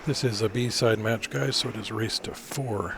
This is a B-side match, guys, so it is race to 4.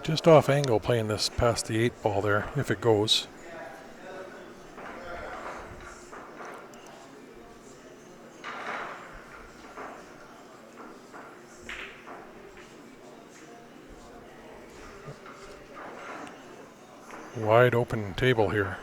Just off angle playing this past the 8 ball there, if it goes. Wide open table here.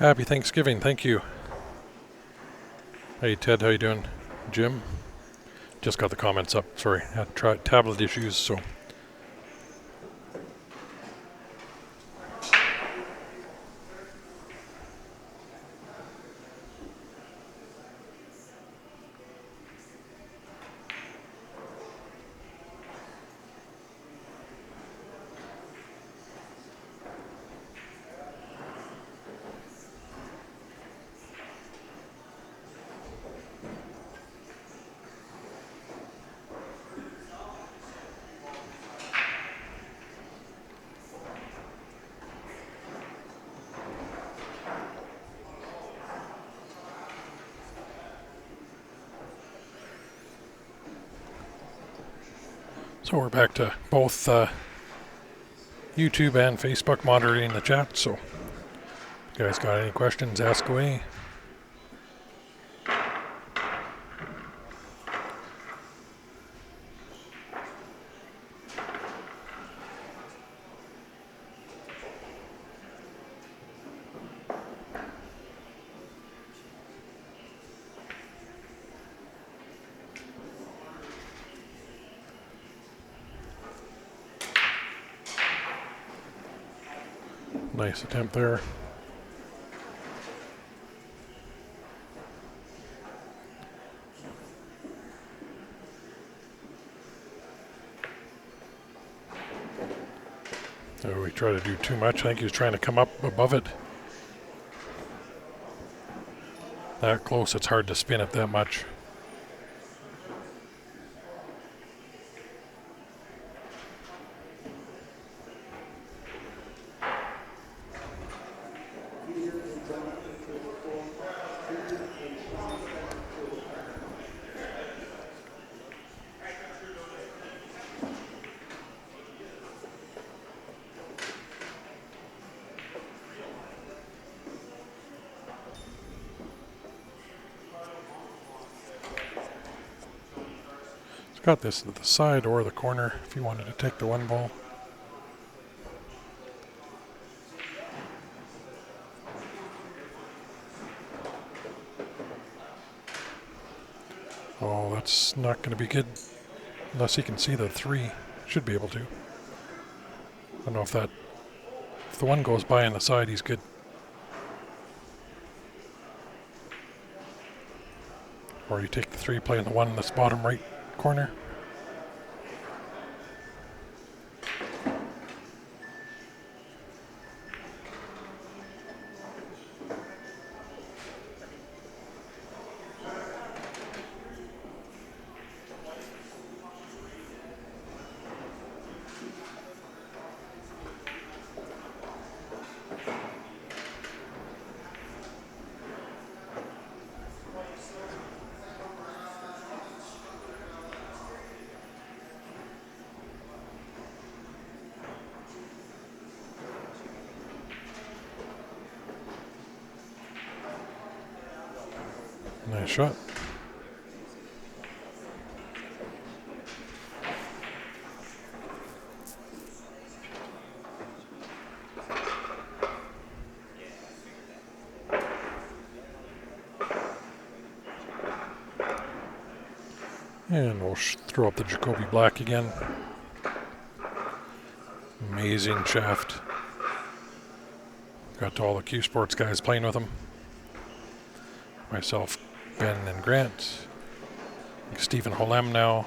Happy Thanksgiving, thank you. Hey Ted, how you doing? Jim? Just got the comments up, sorry. Had tablet issues, so. So we're back to both YouTube and Facebook moderating the chat, so if you guys got any questions, ask away. Nice attempt there. So we try to do too much. I think he was trying to come up above it. That close, it's hard to spin it that much. Got this at the side or the corner if you wanted to take the one ball. Oh, that's not going to be good unless he can see the 3. Should be able to. I don't know if the one goes by on the side, he's good. Or you take the 3, playing the 1 in this bottom right corner. Nice shot. And we'll throw up the Jacoby Black again. Amazing shaft. Got all the Q Sports guys playing with him. Myself, Ben and Grant. Stephen Holem now.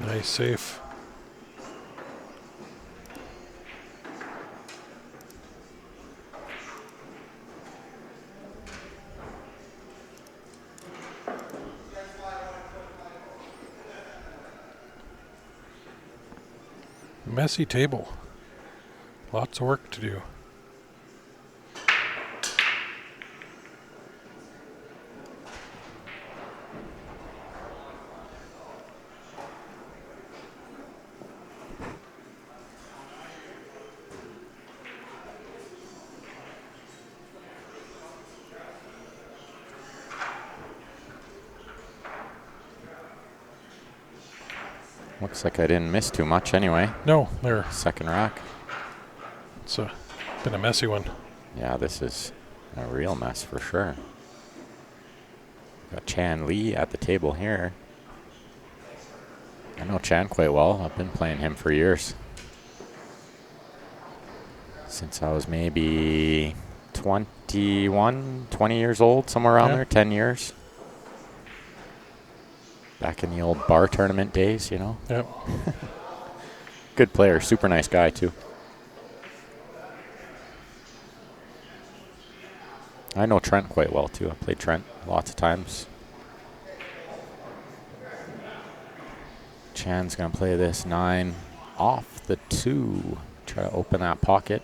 Nice safe. Messy table. Lots of work to do. Looks like I didn't miss too much anyway. No, there. Second rack. It's been a messy one. Yeah, this is a real mess for sure. Got Chan Lee at the table here. I know Chan quite well. I've been playing him for years. Since I was maybe 21, 20 years old, somewhere around there, 10 years. Back in the old bar tournament days, you know. Yep. Good player, super nice guy too. I know Trent quite well too. I played Trent lots of times. Chan's gonna play this 9 off the 2. Try to open that pocket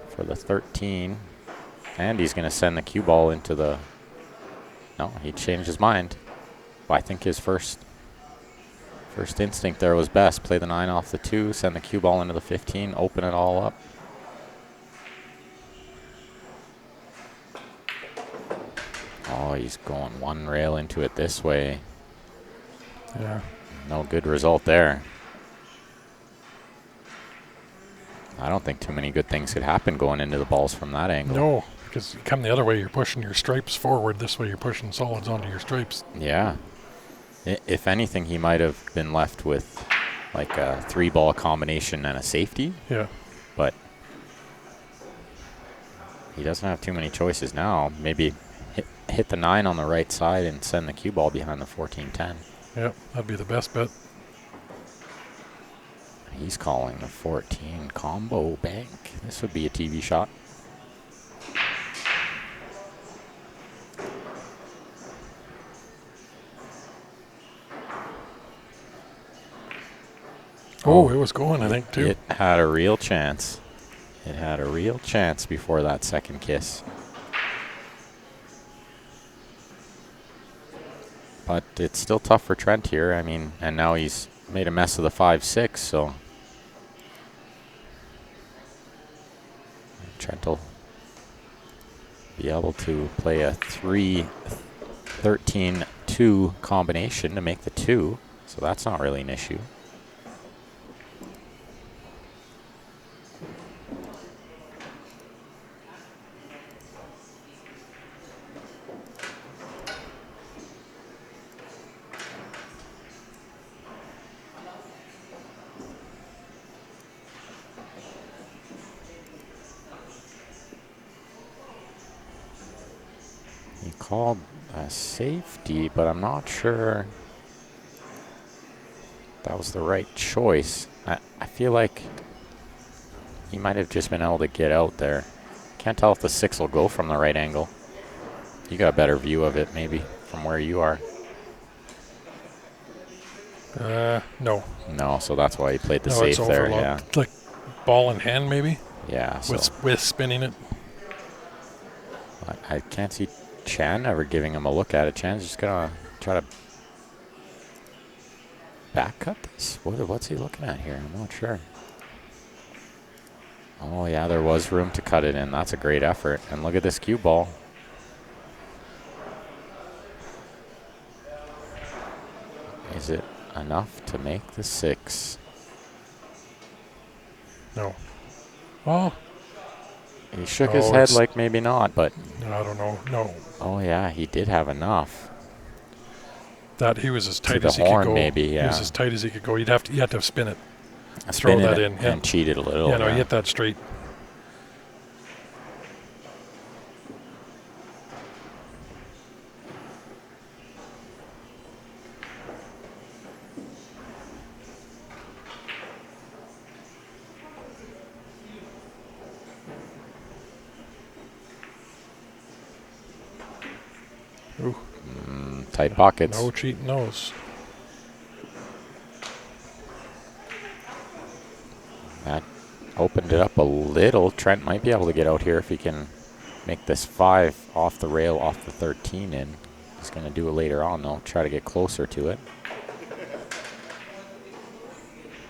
for the 13. And he's gonna send the cue ball into the... No, he changed his mind. Well, I think his first instinct there was best. Play the 9 off the 2, send the cue ball into the 15, open it all up. Oh, he's going one rail into it this way. Yeah. No good result there. I don't think too many good things could happen going into the balls from that angle. No, because you come the other way, you're pushing your stripes forward. This way, you're pushing solids onto your stripes. Yeah. If anything, he might have been left with like a 3-ball combination and a safety. Yeah. But he doesn't have too many choices now. Maybe hit the 9 on the right side and send the cue ball behind the 14-10. Yep, that'd be the best bet. He's calling the 14 combo bank. This would be a TV shot. Oh, it was going, I think, too. It had a real chance. It had a real chance before that second kiss. But it's still tough for Trent here. I mean, and now he's made a mess of the 5-6, so Trent will be able to play a 3-13-2 combination to make the 2, so that's not really an issue. He called a safety, but I'm not sure that was the right choice. I feel like he might have just been able to get out there. Can't tell if the 6 will go from the right angle. You got a better view of it, maybe, from where you are. No. No, so that's why he played the safe it's there. overlooked. Yeah. Like ball in hand, maybe? Yeah. So With spinning it. I can't see Chan ever giving him a look at it. Chan's just gonna try to back cut this. What's he looking at here? I'm not sure. Oh yeah, there was room to cut it in. That's a great effort. And look at this cue ball. Is it enough to make the 6? No. Oh. He shook his head like maybe not, but I don't know. No. Oh yeah, he did have enough. That he was as tight To the as he horn, could go. maybe, yeah. He was as tight as he could go. You have to spin it. Spin Throw that it in. and cheat it a little. Yeah, no, he hit that straight. Ooh. Tight pockets. No cheating those. That opened it up a little. Trent might be able to get out here if he can make this 5 off the rail, off the 13 in. He's going to do it later on, though. Try to get closer to it.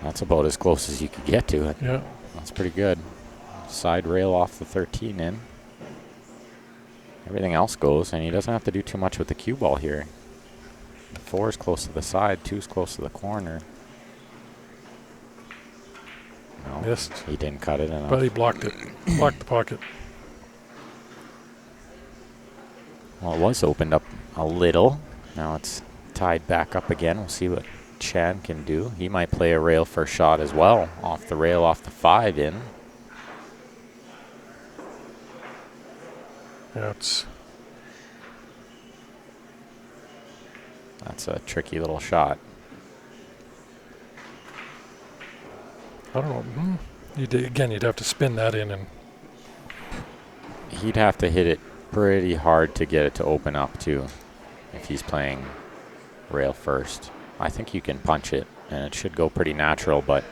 That's about as close as you could get to it. Yeah. That's pretty good. Side rail off the 13 in. Everything else goes, and he doesn't have to do too much with the cue ball here. 4 is close to the side, 2 is close to the corner. No, Missed. he didn't cut it enough. But he blocked it. Blocked the pocket. Well, it was opened up a little. Now it's tied back up again. We'll see what Chan can do. He might play a rail first shot as well. Off the rail, off the 5 in. Yeah, That's a tricky little shot. I don't know. You'd have to spin that in, and He'd have to hit it pretty hard to get it to open up too, if he's playing rail first. I think you can punch it, and it should go pretty natural, but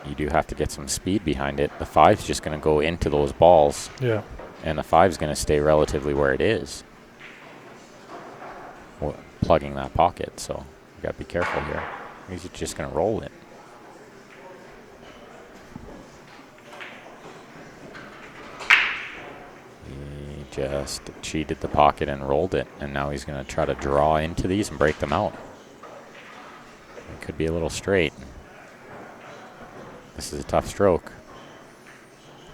you do have to get some speed behind it. The 5's just going to go into those balls, yeah. and the 5's going to stay relatively where it is, plugging that pocket, so you got to be careful here. He's just going to roll it. He just cheated the pocket and rolled it, and now he's going to try to draw into these and break them out. It could be a little straight. This is a tough stroke.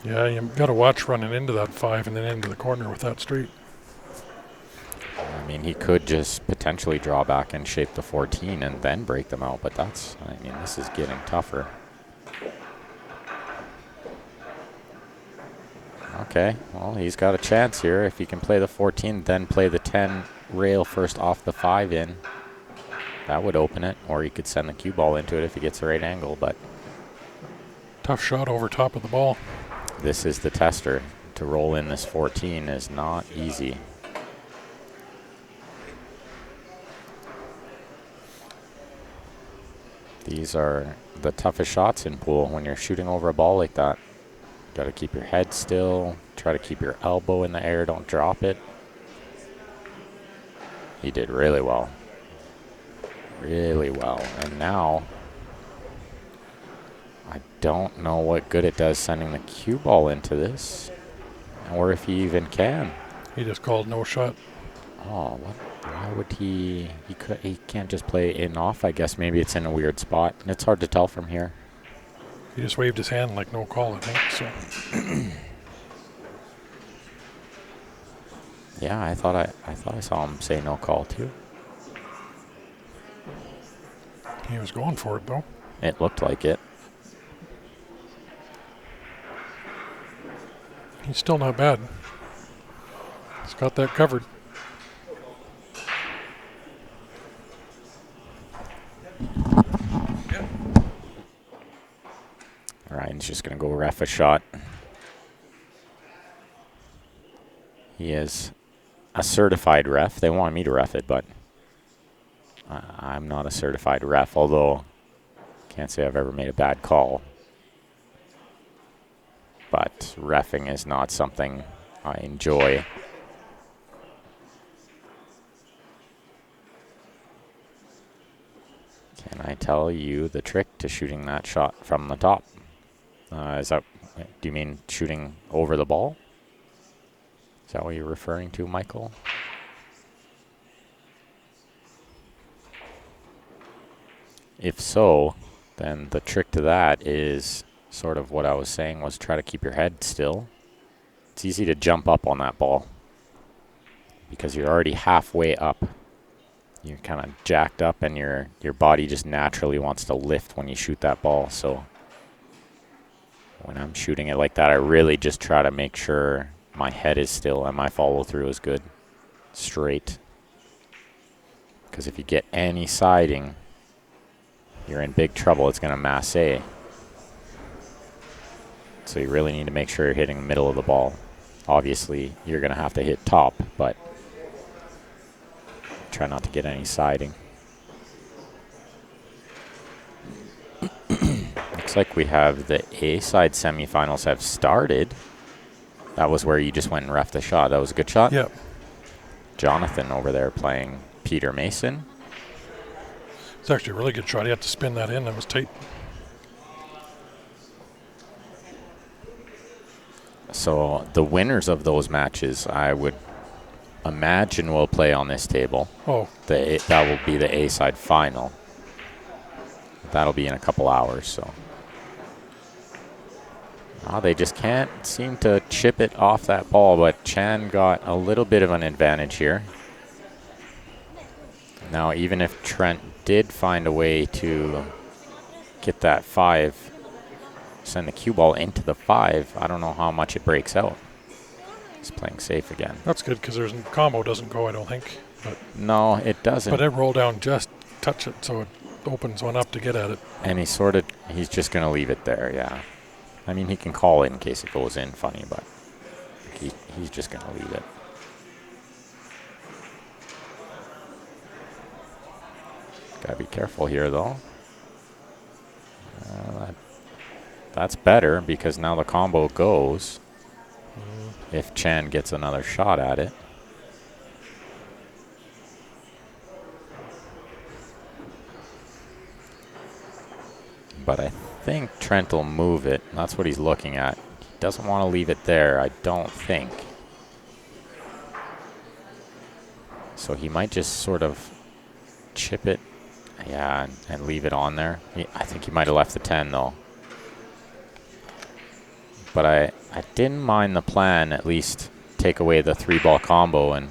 Yeah, you got to watch running into that 5 and then into the corner with that straight. I mean, he could just potentially draw back and shape the 14 and then break them out, but this is getting tougher. Okay, well, he's got a chance here. If he can play the 14, then play the 10 rail first off the 5 in, that would open it, or he could send the cue ball into it if he gets the right angle, but tough shot over top of the ball. This is the tester. To roll in this 14 is not easy. These are the toughest shots in pool when you're shooting over a ball like that. Got to keep your head still. Try to keep your elbow in the air. Don't drop it. He did really well. Really well. And now, I don't know what good it does sending the cue ball into this, or if he even can. He just called no shot. Oh, what? Why would he? He can't just play in off. I guess maybe it's in a weird spot. It's hard to tell from here. He just waved his hand like no call, I think. So. Yeah, I thought I saw him say no call too. He was going for it though. It looked like it. He's still not bad. He's got that covered. Ryan's just going to go ref a shot. He is a certified ref. They want me to ref it, but I'm not a certified ref, although can't say I've ever made a bad call. But reffing is not something I enjoy. Can I tell you the trick to shooting that shot from the top? Do you mean shooting over the ball? Is that what you're referring to, Michael? If so, then the trick to that is sort of what I was saying, was try to keep your head still. It's easy to jump up on that ball because you're already halfway up. You're kind of jacked up, and your body just naturally wants to lift when you shoot that ball. So when I'm shooting it like that, I really just try to make sure my head is still and my follow through is good, straight. Because if you get any siding, you're in big trouble. It's going to masse. So you really need to make sure you're hitting the middle of the ball. Obviously, you're going to have to hit top, but try not to get any siding. Looks like we have the A-side semifinals have started. That was where you just went and reffed the shot. That was a good shot? Yep. Jonathan over there playing Peter Mason. It's actually a really good shot. He had to spin that in. That was tight. So the winners of those matches, I would imagine, will play on this table. Oh. That will be the A-side final. That'll be in a couple hours, so. Oh, they just can't seem to chip it off that ball, but Chan got a little bit of an advantage here. Now, even if Trent did find a way to get that 5, send the cue ball into the 5. I don't know how much it breaks out. He's playing safe again. That's good because there's combo doesn't go, I don't think. But No, it doesn't. it roll down, just touch it, so it opens one up to get at it. And he's just going to leave it there, yeah. I mean, he can call it in case it goes in funny, but he's just going to leave it. Got to be careful here, though. That's better because now the combo goes if Chan gets another shot at it. But I think Trent will move it. That's what he's looking at. He doesn't want to leave it there, I don't think. So he might just sort of chip it, yeah, and leave it on there. I think he might have left the 10, though. But I didn't mind the plan, at least take away the 3-ball combo and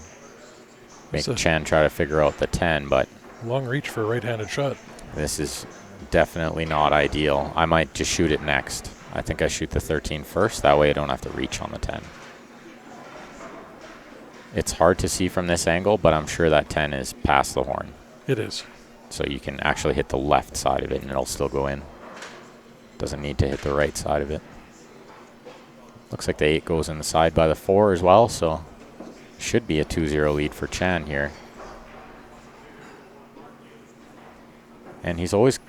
make Chan try to figure out the 10, but long reach for a right-handed shot. This is definitely not ideal. I might just shoot it next. I think I shoot the 13 first. That way I don't have to reach on the 10. It's hard to see from this angle, but I'm sure that 10 is past the horn. It is. So you can actually hit the left side of it and it'll still go in. Doesn't need to hit the right side of it. Looks like the 8 goes in the side by the 4 as well, so should be a 2-0 lead for Chan here. And he's always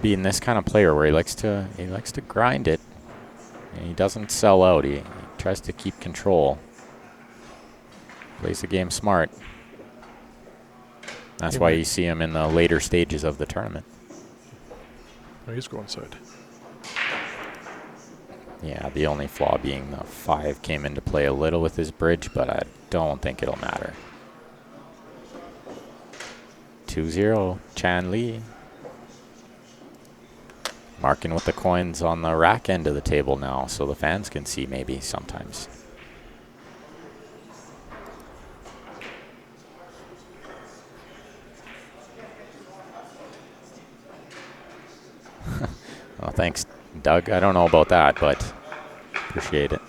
being this kind of player where he likes to grind it. And he doesn't sell out. He tries to keep control. Plays the game smart. That's why you see him in the later stages of the tournament. Oh, he's going side. Yeah, the only flaw being the 5 came into play a little with his bridge, but I don't think it'll matter. 2-0, Chan Lee. Marking with the coins on the rack end of the table now, so the fans can see maybe sometimes. Well, thanks, Doug. I don't know about that, but appreciate it.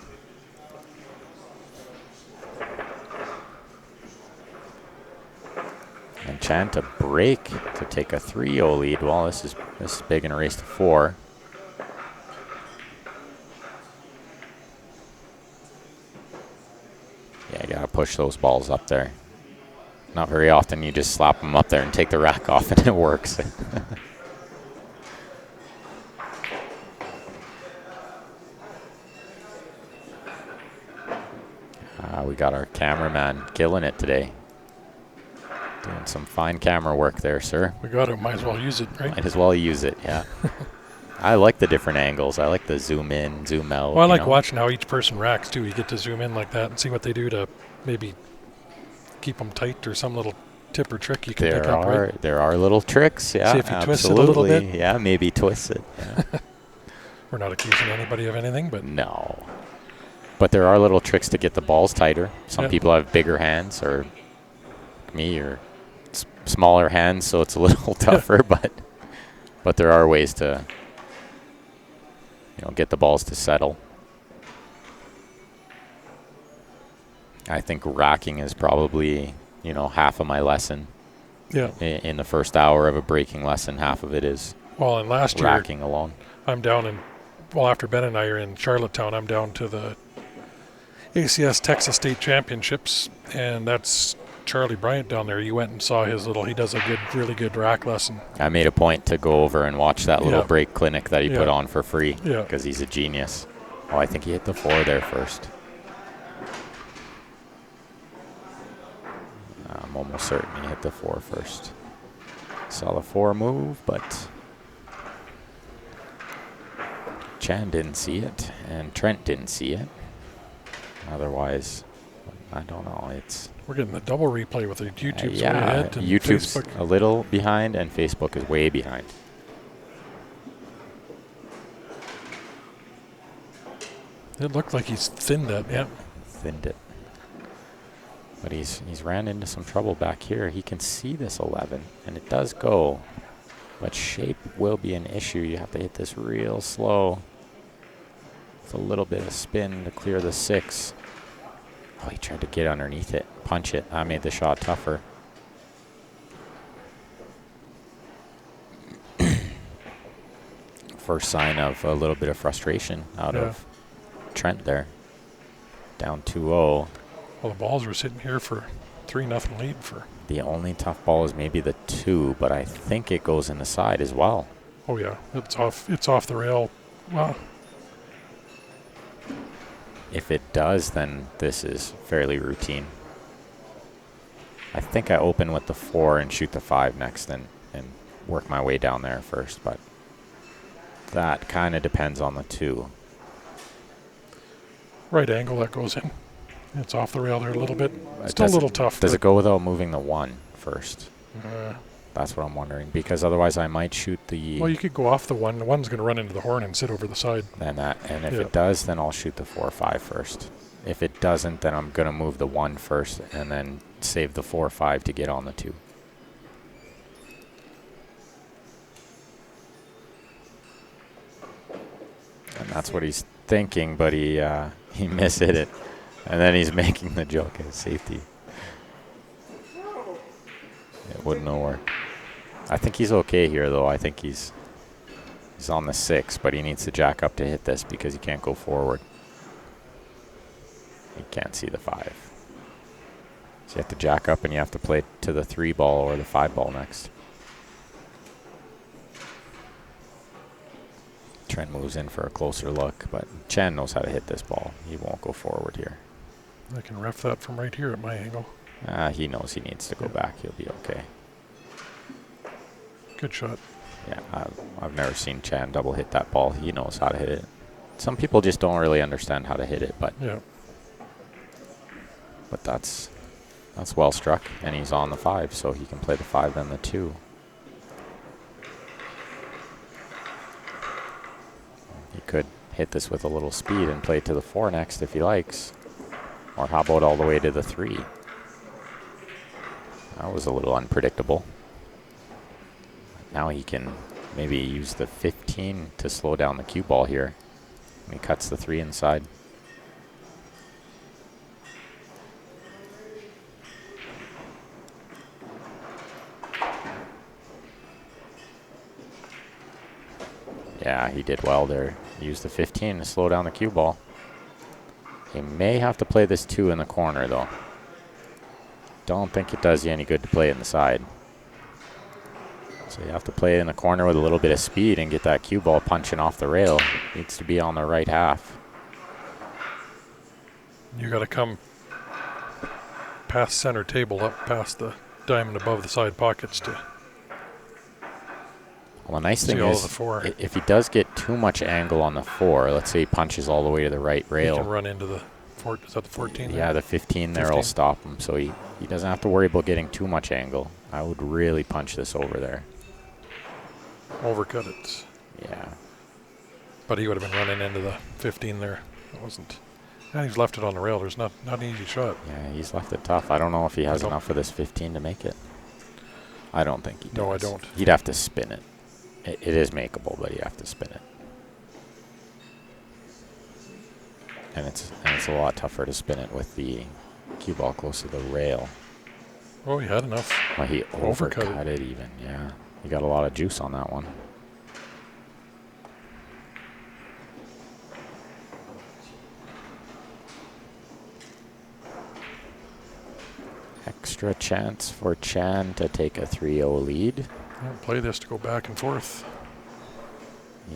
And Chan to break to take a 3-0 lead. Well, this is big in a race to 4. Yeah, you gotta push those balls up there. Not very often you just slap them up there and take the rack off and it works. We got our cameraman killing it today. Doing some fine camera work there, sir. We got it. Might as well use it, right? Might as well use it, yeah. I like the different angles. I like the zoom in, zoom out. Well, I like watching how each person racks, too. You get to zoom in like that and see what they do to maybe keep them tight or some little tip or trick you can pick up, right? There are little tricks, yeah. See if you twist it a little bit. Yeah, maybe twist it. Yeah. We're not accusing anybody of anything, but... No. But there are little tricks to get the balls tighter. Some people have bigger hands, or me, or smaller hands, so it's a little tougher. But there are ways to, get the balls to settle. I think racking is probably, half of my lesson. Yeah. In the first hour of a breaking lesson, half of it is and last year racking alone. I'm down in, after Ben and I are in Charlottetown, I'm down to the ACS Texas State Championships, and that's Charlie Bryant down there. You went and saw his he does a really good rack lesson. I made a point to go over and watch that little break clinic that he put on for free because he's a genius. Oh, I think he hit the 4 there first. I'm almost certain he hit the 4 first. Saw the 4 move, but Chan didn't see it, and Trent didn't see it. Otherwise, I don't know. We're getting the double replay with the YouTube's way yeah, ahead. And YouTube's Facebook. A little behind, and Facebook is way behind. It looked like he's thinned it, yeah. Thinned it. But he's ran into some trouble back here. He can see this 11, and it does go. But shape will be an issue. You have to hit this real slow. With a little bit of spin to clear the 6. Oh, he tried to get underneath it, punch it. That made the shot tougher. First sign of a little bit of frustration out of Trent there. Down 2-0. Well, the balls were sitting here for 3-0 lead for. The only tough ball is maybe the 2, but I think it goes in the side as well. Oh yeah, it's off the rail. Well, if it does, then this is fairly routine. I think I open with the 4 and shoot the 5 next and work my way down there first, but that kind of depends on the 2. Right angle that goes in. It's off the rail there a little bit. Still a little tough. Does it go without moving the 1 first? That's what I'm wondering, because otherwise I might shoot the... Well, you could go off the 1. The 1's going to run into the horn and sit over the side. And if it does, then I'll shoot the 4 or 5 first. If it doesn't, then I'm going to move the 1 first and then save the 4 or 5 to get on the 2. And that's what he's thinking, but he mishit it. And then he's making the joke at safety. It wouldn't have worked. I think he's okay here, though. I think he's on the 6, but he needs to jack up to hit this because he can't go forward. He can't see the 5. So you have to jack up and you have to play to the 3 ball or the 5 ball next. Trent moves in for a closer look, but Chan knows how to hit this ball. He won't go forward here. I can ref that from right here at my angle. He knows he needs to go back. He'll be okay. Good shot. Yeah, I've never seen Chan double hit that ball. He knows how to hit it. Some people just don't really understand how to hit it, but that's well struck, and he's on the 5, so he can play the 5 then the 2. He could hit this with a little speed and play to the 4 next if he likes. Or how about all the way to the 3? That was a little unpredictable. Now he can maybe use the 15 to slow down the cue ball here. And he cuts the 3 inside. Yeah, he did well there. He used the 15 to slow down the cue ball. He may have to play this 2 in the corner, though. Don't think it does you any good to play it in the side. So you have to play it in the corner with a little bit of speed and get that cue ball punching off the rail. Needs to be on the right half. You got to come past center table, up past the diamond above the side pockets to. Well, the nice thing is, if he does get too much angle on the 4, let's say he punches all the way to the right rail. He can run into the, is that the 14? Yeah, the 15 there will stop him, so he doesn't have to worry about getting too much angle. I would really punch this over there. Overcut it. Yeah. But he would have been running into the 15 there. It wasn't. And he's left it on the rail. There's not an easy shot. Yeah, he's left it tough. I don't know if he has enough for this 15 to make it. I don't think he does. No, I don't. He'd have to spin it. It is makeable, but you have to spin it. And it's a lot tougher to spin it with the cue ball close to the rail. Oh, he had enough. Well, he overcut it even, yeah. He got a lot of juice on that one. Extra chance for Chan to take a 3-0 lead. I'll play this to go back and forth.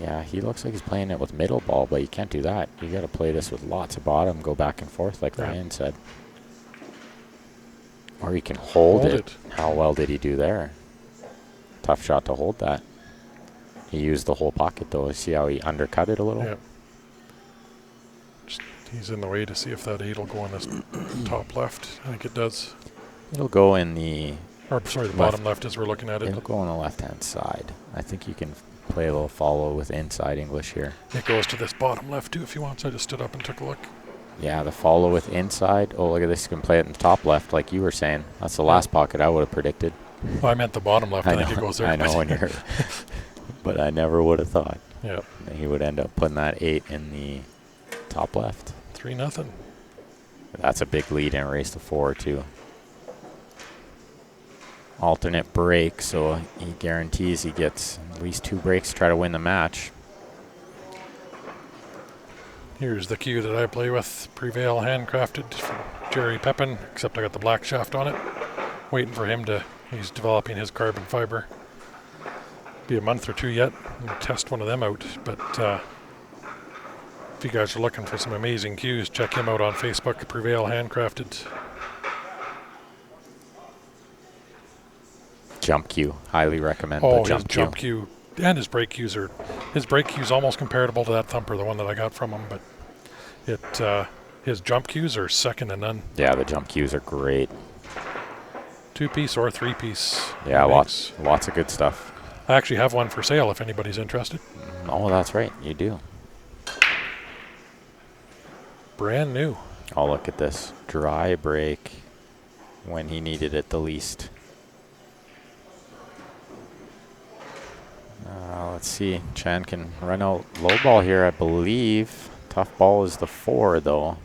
Yeah, he looks like he's playing it with middle ball, but you can't do that. You got to play this with lots of bottom, go back and forth like Ryan said. Or he can hold it. How well did he do there? Tough shot to hold that. He used the whole pocket, though. See how he undercut it a little? Yeah. He's in the way to see if that 8 will go on this top left. I think it does. It'll go in the... Or, sorry, the bottom left as we're looking at it. It'll go on the left-hand side. I think you can play a little follow with inside English here. It goes to this bottom left, too, if he wants. I just stood up and took a look. Yeah, the follow with inside. Oh, look at this. You can play it in the top left, like you were saying. That's the last pocket I would have predicted. Well, I meant the bottom left. I think it goes there. I know when you're, but I never would have thought. Yeah. He would end up putting that 8 in the top left. 3-0. That's a big lead and a race to 4 too. Alternate break, so he guarantees he gets at least 2 breaks to try to win the match. Here's the cue that I play with. Prevail handcrafted from Jerry Pepin, except I got the black shaft on it. Waiting for him to, he's developing his carbon fiber. Be a month or 2 yet, and test one of them out. But if you guys are looking for some amazing cues, check him out on Facebook, Prevail Handcrafted. Jump cue, highly recommend Oh, the his jump cue and his brake cues are, his brake cue's almost comparable to that thumper, the one that I got from him, but his jump cues are second to none. Yeah, the jump cues are great. 2-piece or 3-piece. Yeah, lots of good stuff. I actually have one for sale if anybody's interested. Oh, that's right, you do. Brand new. Oh, look at this. Dry brake when he needed it the least. Let's see. Chan can run out low ball here, I believe. Tough ball is the 4, though.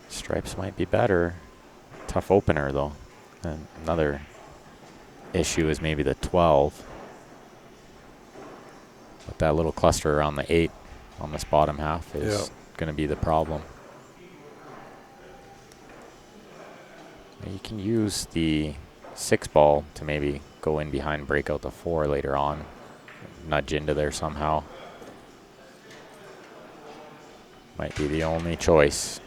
Stripes might be better. Tough opener, though. And another issue is maybe the 12. But that little cluster around the 8 on this bottom half is going to be the problem. You can use the 6 ball to maybe go in behind, break out the 4 later on, nudge into there somehow. Might be the only choice.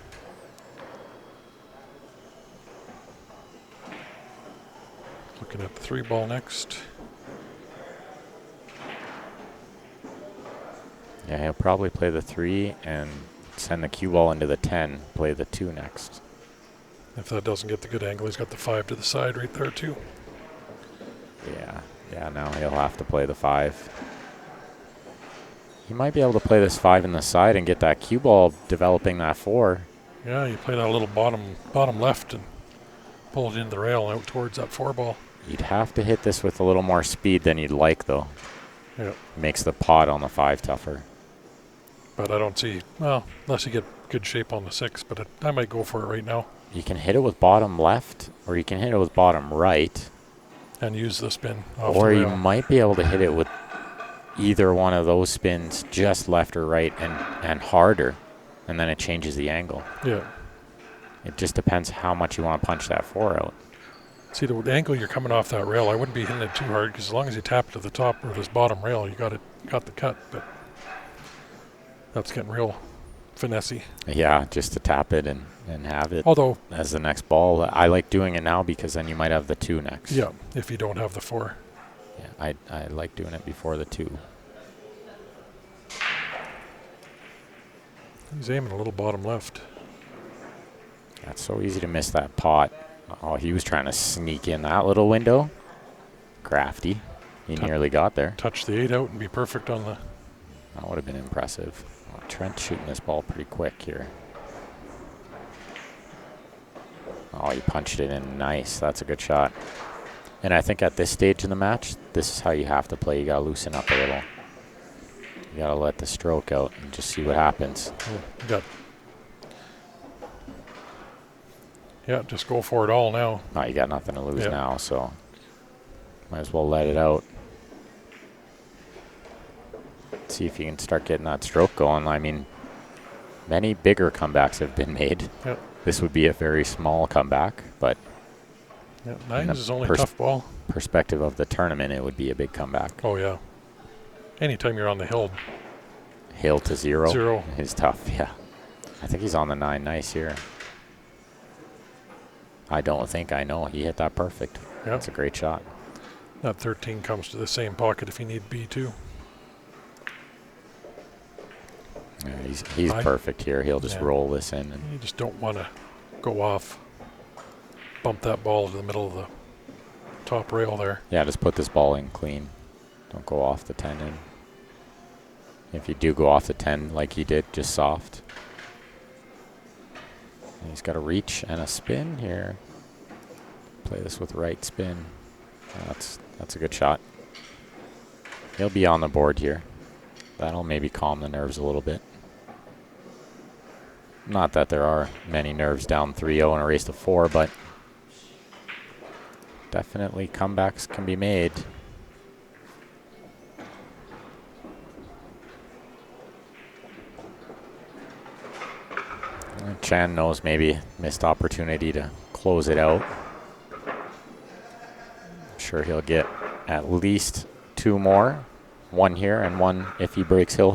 Looking at the 3 ball next. Yeah, he'll probably play the 3 and send the cue ball into the 10, play the 2 next. If that doesn't get the good angle, he's got the 5 to the side right there too. Yeah, now he'll have to play the 5. He might be able to play this 5 in the side and get that cue ball developing that 4. Yeah, you play that little bottom left and pull it into the rail and out towards that 4 ball. You'd have to hit this with a little more speed than you'd like, though. Yeah. Makes the pot on the 5 tougher. But I don't see, well, unless you get good shape on the 6, but I might go for it right now. You can hit it with bottom left, or you can hit it with bottom right. And use the spin off Or the you rail. might be able to hit it with either one of those spins, just left or right, and harder, and then it changes the angle. Yeah. It just depends how much you want to punch that 4 out. See, the angle you're coming off that rail, I wouldn't be hitting it too hard, because as long as you tap it to the top or this bottom rail, you got the cut, but that's getting real finessey. Yeah, just to tap it and have it Although, as the next ball. I like doing it now because then you might have the 2 next. yeah, if you don't have the 4. Yeah, I like doing it before the 2. He's aiming a little bottom left. That's so easy to miss that pot. Oh, he was trying to sneak in that little window. Crafty. He nearly got there. Touch the 8 out and be perfect on the... That would have been impressive. Oh, Trent's shooting this ball pretty quick here. Oh, he punched it in nice. That's a good shot. And I think at this stage in the match, this is how you have to play. You got to loosen up a little. You got to let the stroke out and just see what happens. Yeah, just go for it all now. No, you got nothing to lose now, so might as well let it out. See if you can start getting that stroke going. I mean, many bigger comebacks have been made. Yep. This would be a very small comeback, but yeah, 9s is only tough ball. Perspective of the tournament, it would be a big comeback. Oh, yeah. Anytime you're on the hill. Hill to 0. 0. Is tough, yeah. I think he's on the 9 nice here. I don't think I know. He hit that perfect. Yeah. That's a great shot. That 13 comes to the same pocket if you need B too. Yeah, he's perfect here. He'll just roll this in. And you just don't want to go off, bump that ball to the middle of the top rail there. yeah, just put this ball in clean. Don't go off the 10 in. If you do go off the 10 like he did, just soft. And he's got a reach and a spin here. Play this with right spin. That's a good shot. He'll be on the board here. That'll maybe calm the nerves a little bit. Not that there are many nerves down 3-0 in a race to 4, but definitely comebacks can be made. Chan knows maybe missed opportunity to close it out. I'm sure he'll get at least 2 more. 1 here and 1 if he breaks Hill.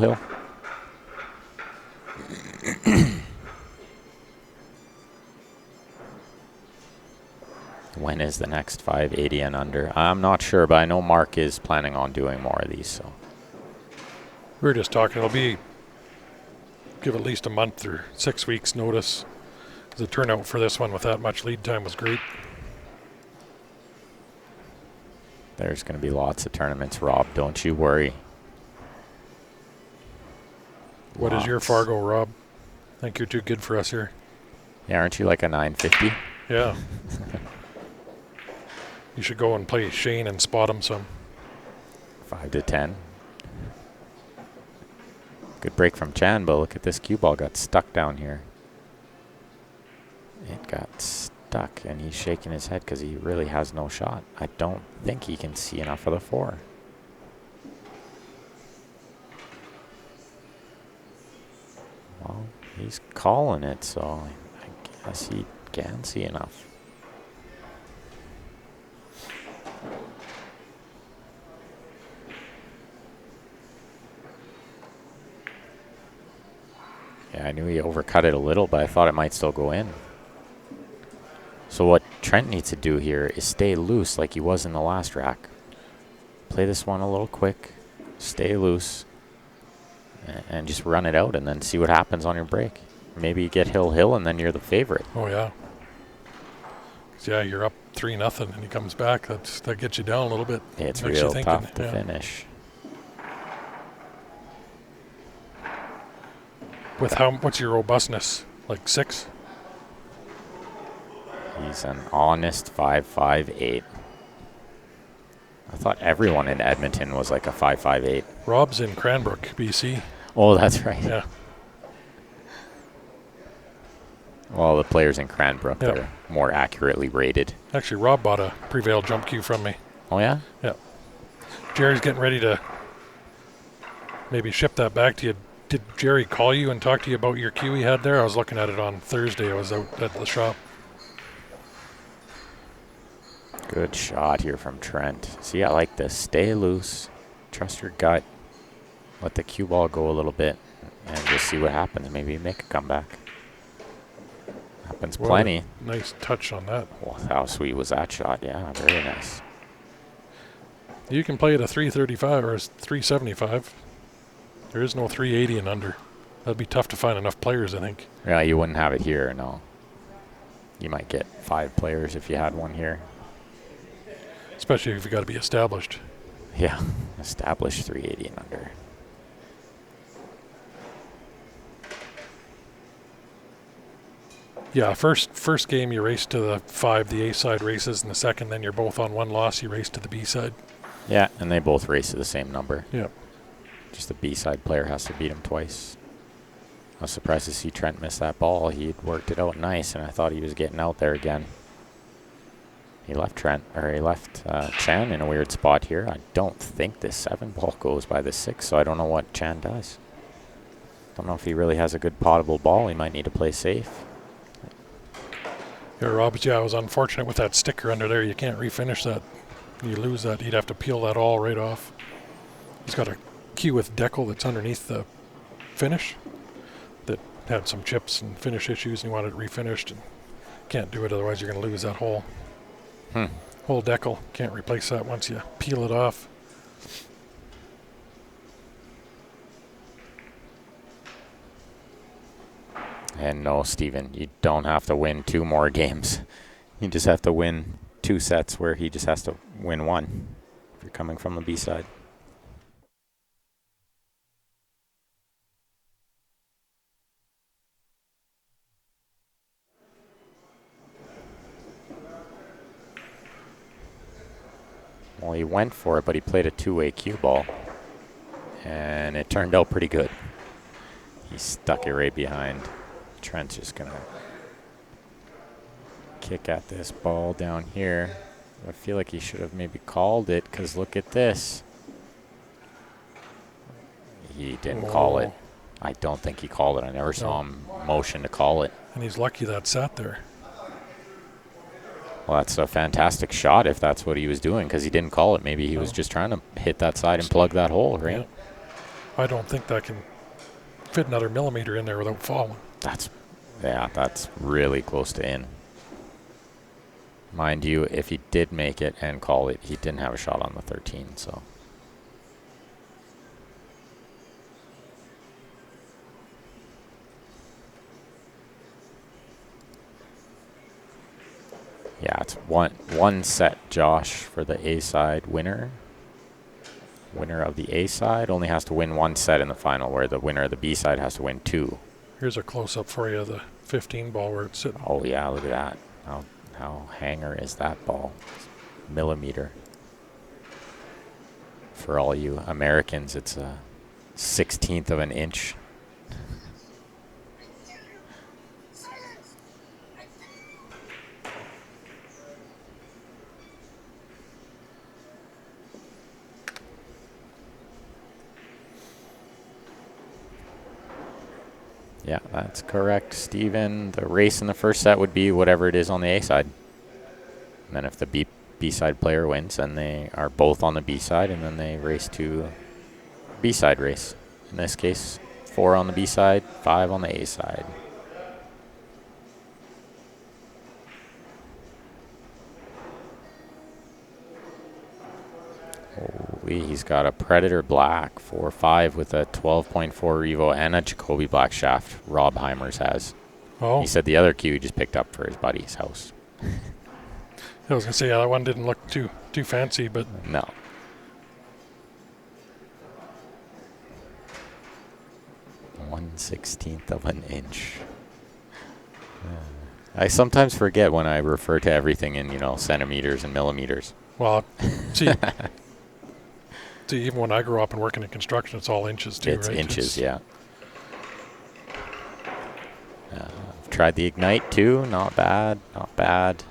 When is the next 580 and under? I'm not sure, but I know Mark is planning on doing more of these. So We were just talking. It'll be give at least a month or 6 weeks notice. The turnout for this one with that much lead time was great. there's going to be lots of tournaments, Rob. Don't you worry. What is your Fargo, Rob? I think you're too good for us here. Yeah, aren't you like a 950? Yeah. You should go and play Shane and spot him some. 5 to 10. Good break from Chan, but look at this cue ball got stuck down here. It got stuck, and he's shaking his head because he really has no shot. I don't think he can see enough for the 4. Well, he's calling it, so I guess he can see enough. Yeah, I knew he overcut it a little, but I thought it might still go in. So what Trent needs to do here is stay loose like he was in the last rack. Play this one a little quick, stay loose, and just run it out and then see what happens on your break. Maybe you get Hill, and then you're the favorite. Oh, yeah. Yeah, you're up 3-0, and he comes back. That gets you down a little bit. It's Makes you real thinking, tough to finish. With what's your robustness? Like 6? He's an honest 5.58. I thought everyone in Edmonton was like a 5.58. Rob's in Cranbrook, BC. Oh, that's right. Yeah. Well, the players in Cranbrook Yep. are more accurately rated. Actually, Rob bought a Prevail jump cue from me. Oh, yeah? Yeah. Jerry's getting ready to maybe ship that back to you. Did Jerry call you and talk to you about your cue he had there? I was looking at it on Thursday. I was out at the shop. Good shot here from Trent. See, I like this. Stay loose. Trust your gut. Let the cue ball go a little bit and just see what happens. Maybe make a comeback. Happens plenty. Nice touch on that. Well, how sweet was that shot? Yeah, very nice. You can play at a 335 or a 375. There is no 380 and under. That'd be tough to find enough players, I think. Yeah, you wouldn't have it here, no. You might get 5 players if you had one here. Especially if you got to be established. Yeah, established 380 and under. Yeah, first game you race to the 5, the A side races, and the second, then you're both on one loss, you race to the B side. Yeah, and they both race to the same number. Yeah. Just the B-side player has to beat him twice. I was surprised to see Trent miss that ball. He'd worked it out nice, and I thought he was getting out there again. He left Chan in a weird spot here. I don't think this 7 ball goes by the 6, so I don't know what Chan does. Don't know if he really has a good potable ball. He might need to play safe. Yeah, Rob, yeah, I was unfortunate with that sticker under there. You can't refinish that. You lose that. You'd have to peel that all right off. He's got a cue with decal that's underneath the finish that had some chips and finish issues, and he wanted it refinished, and can't do it, otherwise you're going to lose that whole decal. Can't replace that once you peel it off. And no, Steven, you don't have to win 2 more games. You just have to win 2 sets where he just has to win 1 if you're coming from the B side. Well, he went for it, but he played a two-way cue ball. And it turned out pretty good. He stuck it right behind. Trent's just going to kick at this ball down here. I feel like he should have maybe called it, because look at this. He didn't call it. I don't think he called it. I never saw him motion to call it. And he's lucky that sat there. Well, that's a fantastic shot if that's what he was doing, because he didn't call it. Maybe he was just trying to hit that side and plug that hole, right? Yeah. I don't think that can fit another millimeter in there without falling. That's really close to in. Mind you, if he did make it and call it, he didn't have a shot on the 13, so. Yeah, it's one set, Josh, for the A side winner. Winner of the A side only has to win one set in the final, where the winner of the B side has to win two. Here's a close-up for you of the 15 ball where it's sitting. Oh, yeah, look at that. How hanger is that ball? Millimeter. For all you Americans, it's a 16th of an inch. Yeah, that's correct, Steven. The race in the first set would be whatever it is on the A side. And then if the B side player wins, then they are both on the B side, and then they race to B side race. In this case, 4 on the B side, 5 on the A side. Holy, he's got a Predator Black 4.5 with a 12.4 Revo and a Jacoby Black shaft. Rob Heimers has. Oh. He said the other cue he just picked up for his buddy's house. I was going to say, that one didn't look too fancy, but... No. One-16th of an inch. I sometimes forget when I refer to everything in, centimeters and millimeters. Well, see, even when I grew up and working in construction, it's all inches too, it's right? Inches, yeah. I've tried the Ignite too. Not bad, not bad.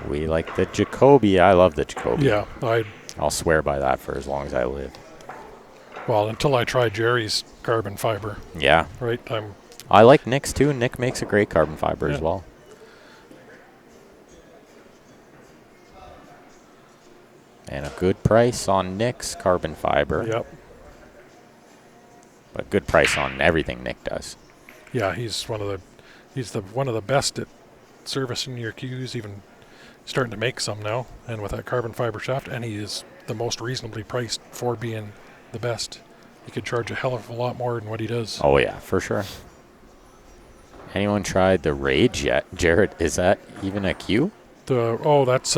We like the Jacoby. I love the Jacoby. Yeah, I'll swear by that for as long as I live. Well, until I try Jerry's carbon fiber. Yeah. Right? I like Nick's too. Nick makes a great carbon fiber as well. And a good price on Nick's carbon fiber. Yep. But good price on everything Nick does. Yeah, he's one of the best at servicing your cues, even starting to make some now, and with that carbon fiber shaft, and he is the most reasonably priced for being the best. He could charge a hell of a lot more than what he does. Oh yeah, for sure. Anyone tried the Rage yet? Jared, is that even a cue? That's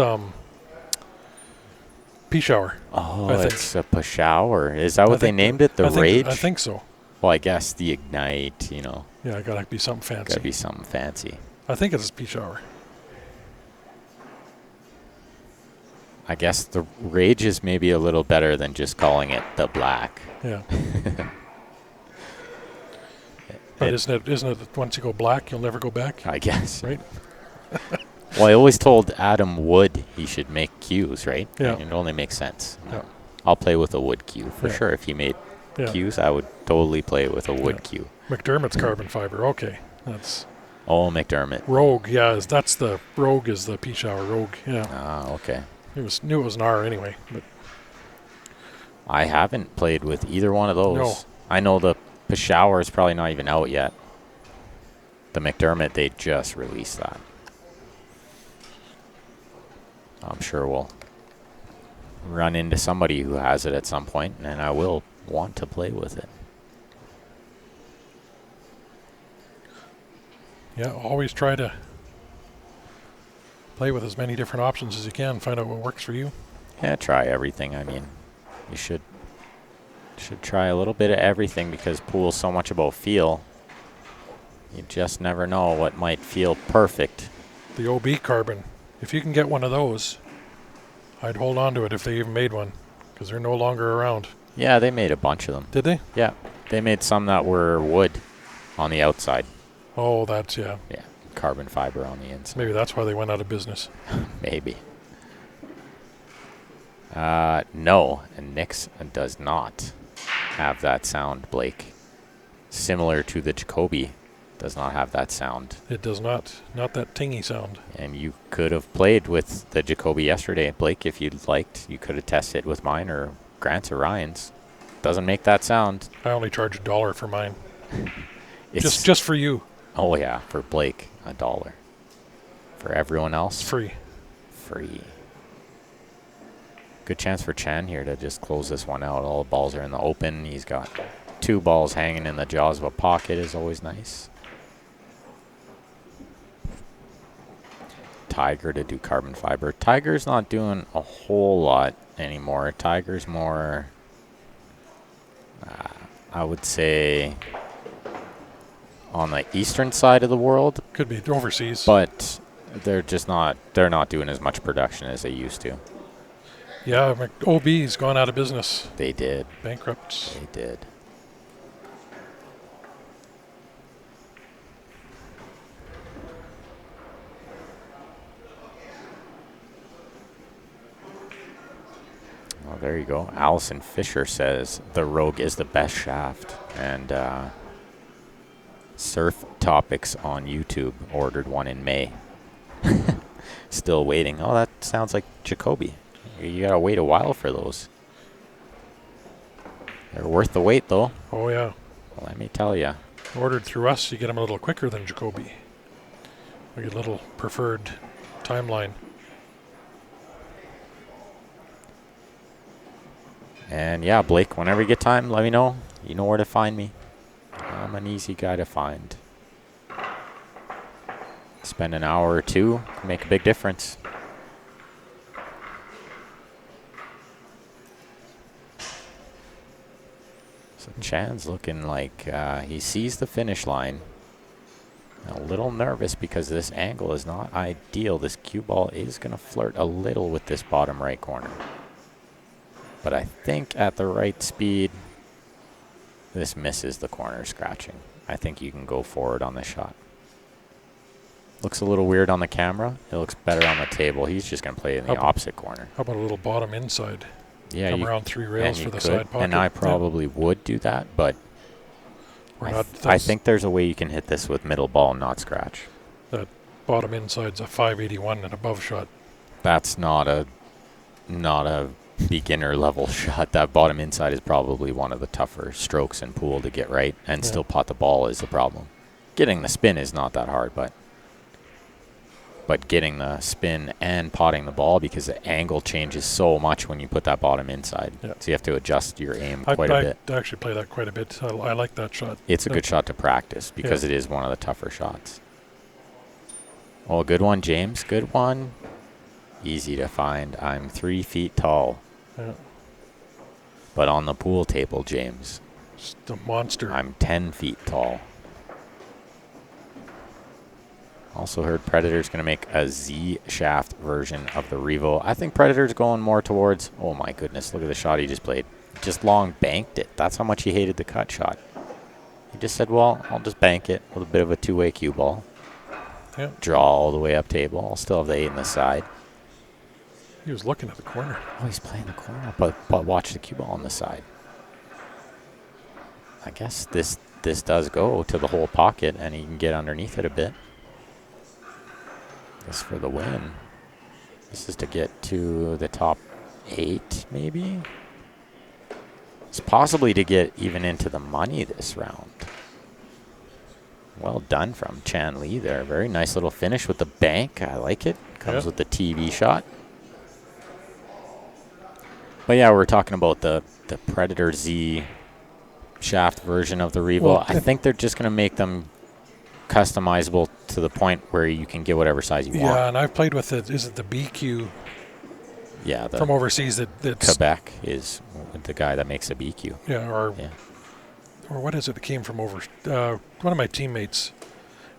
Pea Shower. Oh, it's a Pashao, is that what they named it? The Rage? I think so. Well, I guess the Ignite, Yeah, it gotta be something fancy. Gotta be something fancy. I think it's Pea Shower. I guess the Rage is maybe a little better than just calling it the Black. Yeah. But isn't it once you go black, you'll never go back? I guess. Right? Well, I always told Adam Wood he should make cues, right? Yeah. And it only makes sense. Yeah. I'll play with a wood cue for sure. If he made cues, I would totally play with a wood cue. McDermott's carbon fiber. Okay. Oh, McDermott. Rogue, that's the Rogue is the Pea Shower Rogue. Yeah. Ah, okay. Knew it was an R anyway. But I haven't played with either one of those. No. I know the Peshawar is probably not even out yet. The McDermott, they just released that. I'm sure we'll run into somebody who has it at some point, and I will want to play with it. Yeah, always try to play with as many different options as you can. Find out what works for you. Yeah, try everything. I mean, you should try a little bit of everything, because pool's so much about feel. You just never know what might feel perfect. The OB carbon, if you can get one of those, I'd hold on to it if they even made one, because they're no longer around. Yeah, they made a bunch of them. Did they? Yeah, they made some that were wood on the outside. Oh, that's, yeah. Yeah, carbon fiber on the inside. Maybe that's why they went out of business. Maybe. No, and Nix does not have that sound, Blake. Similar to the Jacoby, does not have that sound. It does not. Not that tingy sound. And you could have played with the Jacoby yesterday, Blake, if you'd liked. You could have tested with mine or Grant's or Ryan's. Doesn't make that sound. I only charge $1 for mine. It's Just for you. Oh yeah, for Blake, $1. For everyone else, It's free. free. Good chance for Chan here to just close this one out. All the balls are in the open. He's got 2 balls hanging in the jaws of a pocket, is always nice. Tiger to do carbon fiber. Tiger's not doing a whole lot anymore. Tiger's more, I would say, on the eastern side of the world, Could be overseas. but they're not doing as much production as they used to. Yeah, OB's gone out of business. They did. Bankrupt. They did. Well, there you go. Allison Fisher says the Rogue is the best shaft. And Surf Topics on YouTube ordered one in May. Still waiting. Oh, that sounds like Jacoby. You gotta wait a while for those. They're worth the wait, though. Oh, yeah. Let me tell you. Ordered through us, you get them a little quicker than Jacoby. We get a little preferred timeline. And yeah, Blake, whenever you get time, let me know. You know where to find me. I'm an easy guy to find. Spend an hour or two, can make a big difference. So Chan's looking like he sees the finish line. A little nervous because this angle is not ideal. This cue ball is going to flirt a little with this bottom right corner. But I think at the right speed, this misses the corner scratching. I think you can go forward on this shot. Looks a little weird on the camera. It looks better on the table. He's just going to play in the opposite corner. How about a little bottom inside? Yeah, Come around 3 rails for the side pocket. And I probably would do that, but I think there's a way you can hit this with middle ball and not scratch. That bottom inside's a 581 and above shot. That's not a beginner level shot. That bottom inside is probably one of the tougher strokes in pool to get right, and still pot the ball is the problem. Getting the spin is not that hard, but getting the spin and potting the ball, because the angle changes so much when you put that bottom inside. Yeah. So you have to adjust your aim quite a bit. I actually play that quite a bit. I like that shot. It's a good shot to practice because it is one of the tougher shots. Oh, good one, James. Good one. Easy to find. I'm 3 feet tall. Yeah. But on the pool table, James, Just a monster. I'm 10 feet tall. Also heard Predator's going to make a Z shaft version of the Revo. I think Predator's going more towards, oh my goodness, look at the shot he just played. Just long banked it. That's how much he hated the cut shot. He just said, well, I'll just bank it with a bit of a two-way cue ball. Yeah. Draw all the way up table. I'll still have the 8 in the side. He was looking at the corner. Oh, he's playing the corner, but watch the cue ball on the side. I guess this does go to the whole pocket, and he can get underneath it a bit. This for the win. This is to get to the top 8, maybe? It's possibly to get even into the money this round. Well done from Chan Lee there. Very nice little finish with the bank. I like it. Comes with the TV shot. But yeah, we're talking about the Predator Z shaft version of the Revo. Well, I think they're just going to make them customizable to the point where you can get whatever size you want. Yeah, and I've played with it. Is it the BQ? Yeah, from overseas. That's Quebec is the guy that makes the BQ. Yeah, or what is it that came from over? One of my teammates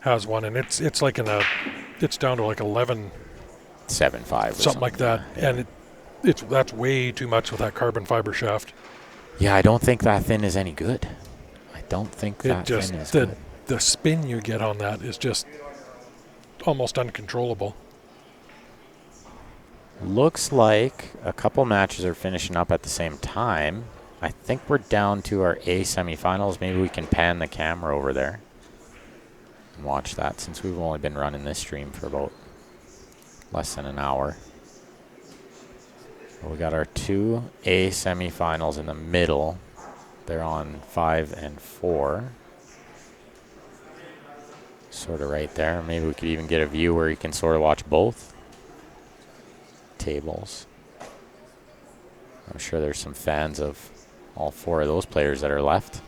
has one, and it's like it's down to like 11.75 7.5 something like that, yeah. and that's way too much with that carbon fiber shaft. Yeah, I don't think that fin is any good. I don't think It that just fin is good. the spin you get on that is just almost uncontrollable. Looks like a couple matches are finishing up at the same time. I think we're down to our A semifinals. Maybe we can pan the camera over there and watch that, since we've only been running this stream for about less than an hour. We got our two A semifinals in the middle. They're on 5 and 4. Sort of right there. Maybe we could even get a view where you can sort of watch both tables. I'm sure there's some fans of all 4 of those players that are left.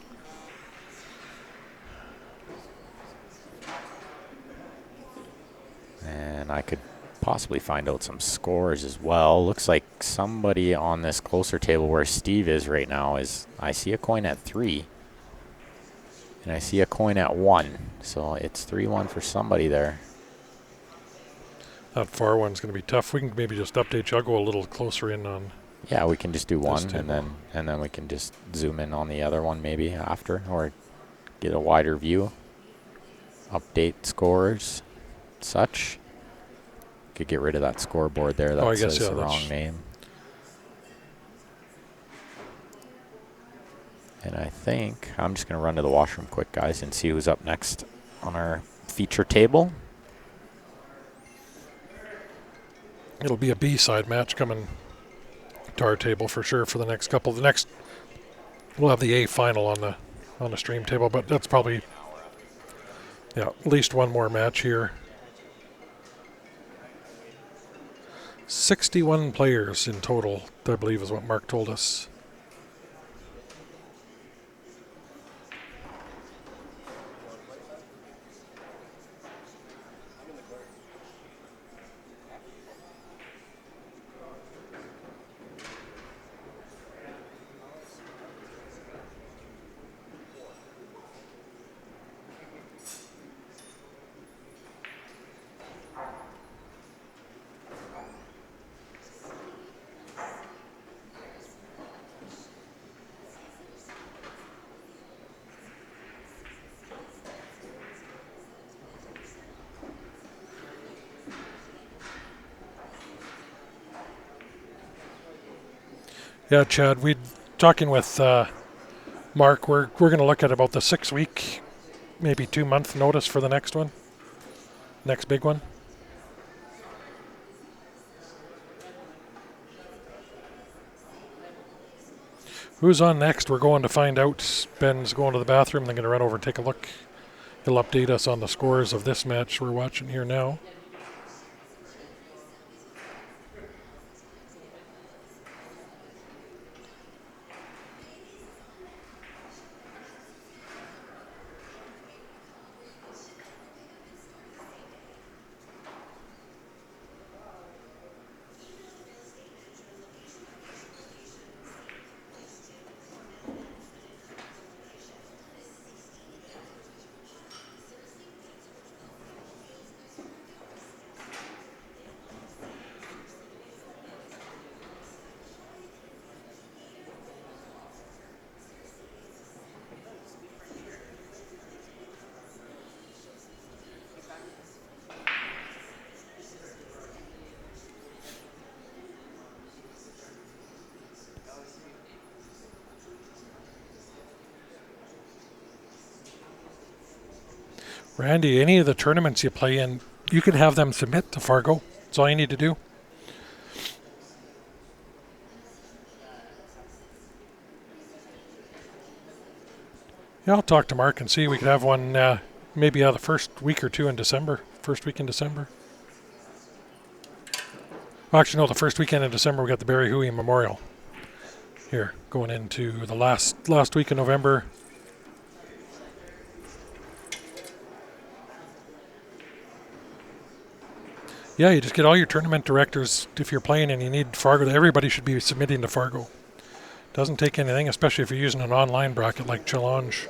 And I could possibly find out some scores as well. Looks like somebody on this closer table where Steve is right now is, I see a coin at 3. And I see a coin at 1. So it's 3-1 for somebody there. That far one's going to be tough. We can maybe just update you. I'll go a little closer in on. Yeah, we can just do one, table. and then we can just zoom in on the other one maybe after, or get a wider view. Update scores, such. Could get rid of that scoreboard there. That says the wrong name. And I think I'm just going to run to the washroom quick, guys, and see who's up next on our feature table. It'll be a B-side match coming to our table for sure for the next couple. The next, we'll have the A final on the stream table, but that's probably, yeah, at least one more match here. 61 players in total, I believe is what Mark told us. Yeah, Chad, we talking with Mark. We're going to look at about the 6-week, maybe 2-month notice for the next one, next big one. Who's on next? We're going to find out. Ben's going to the bathroom. They're going to run over and take a look. He'll update us on the scores of this match we're watching here now. Randy, any of the tournaments you play in, you can have them submit to Fargo. That's all you need to do. Yeah, I'll talk to Mark and see. We could have one maybe the first week or two in December. First week in December. Well, actually, no, the first weekend in December we got the Barry Huey Memorial. Here, going into the last week in November. Yeah, you just get all your tournament directors. If you're playing and you need Fargo, everybody should be submitting to Fargo. Doesn't take anything, especially if you're using an online bracket like Challenge.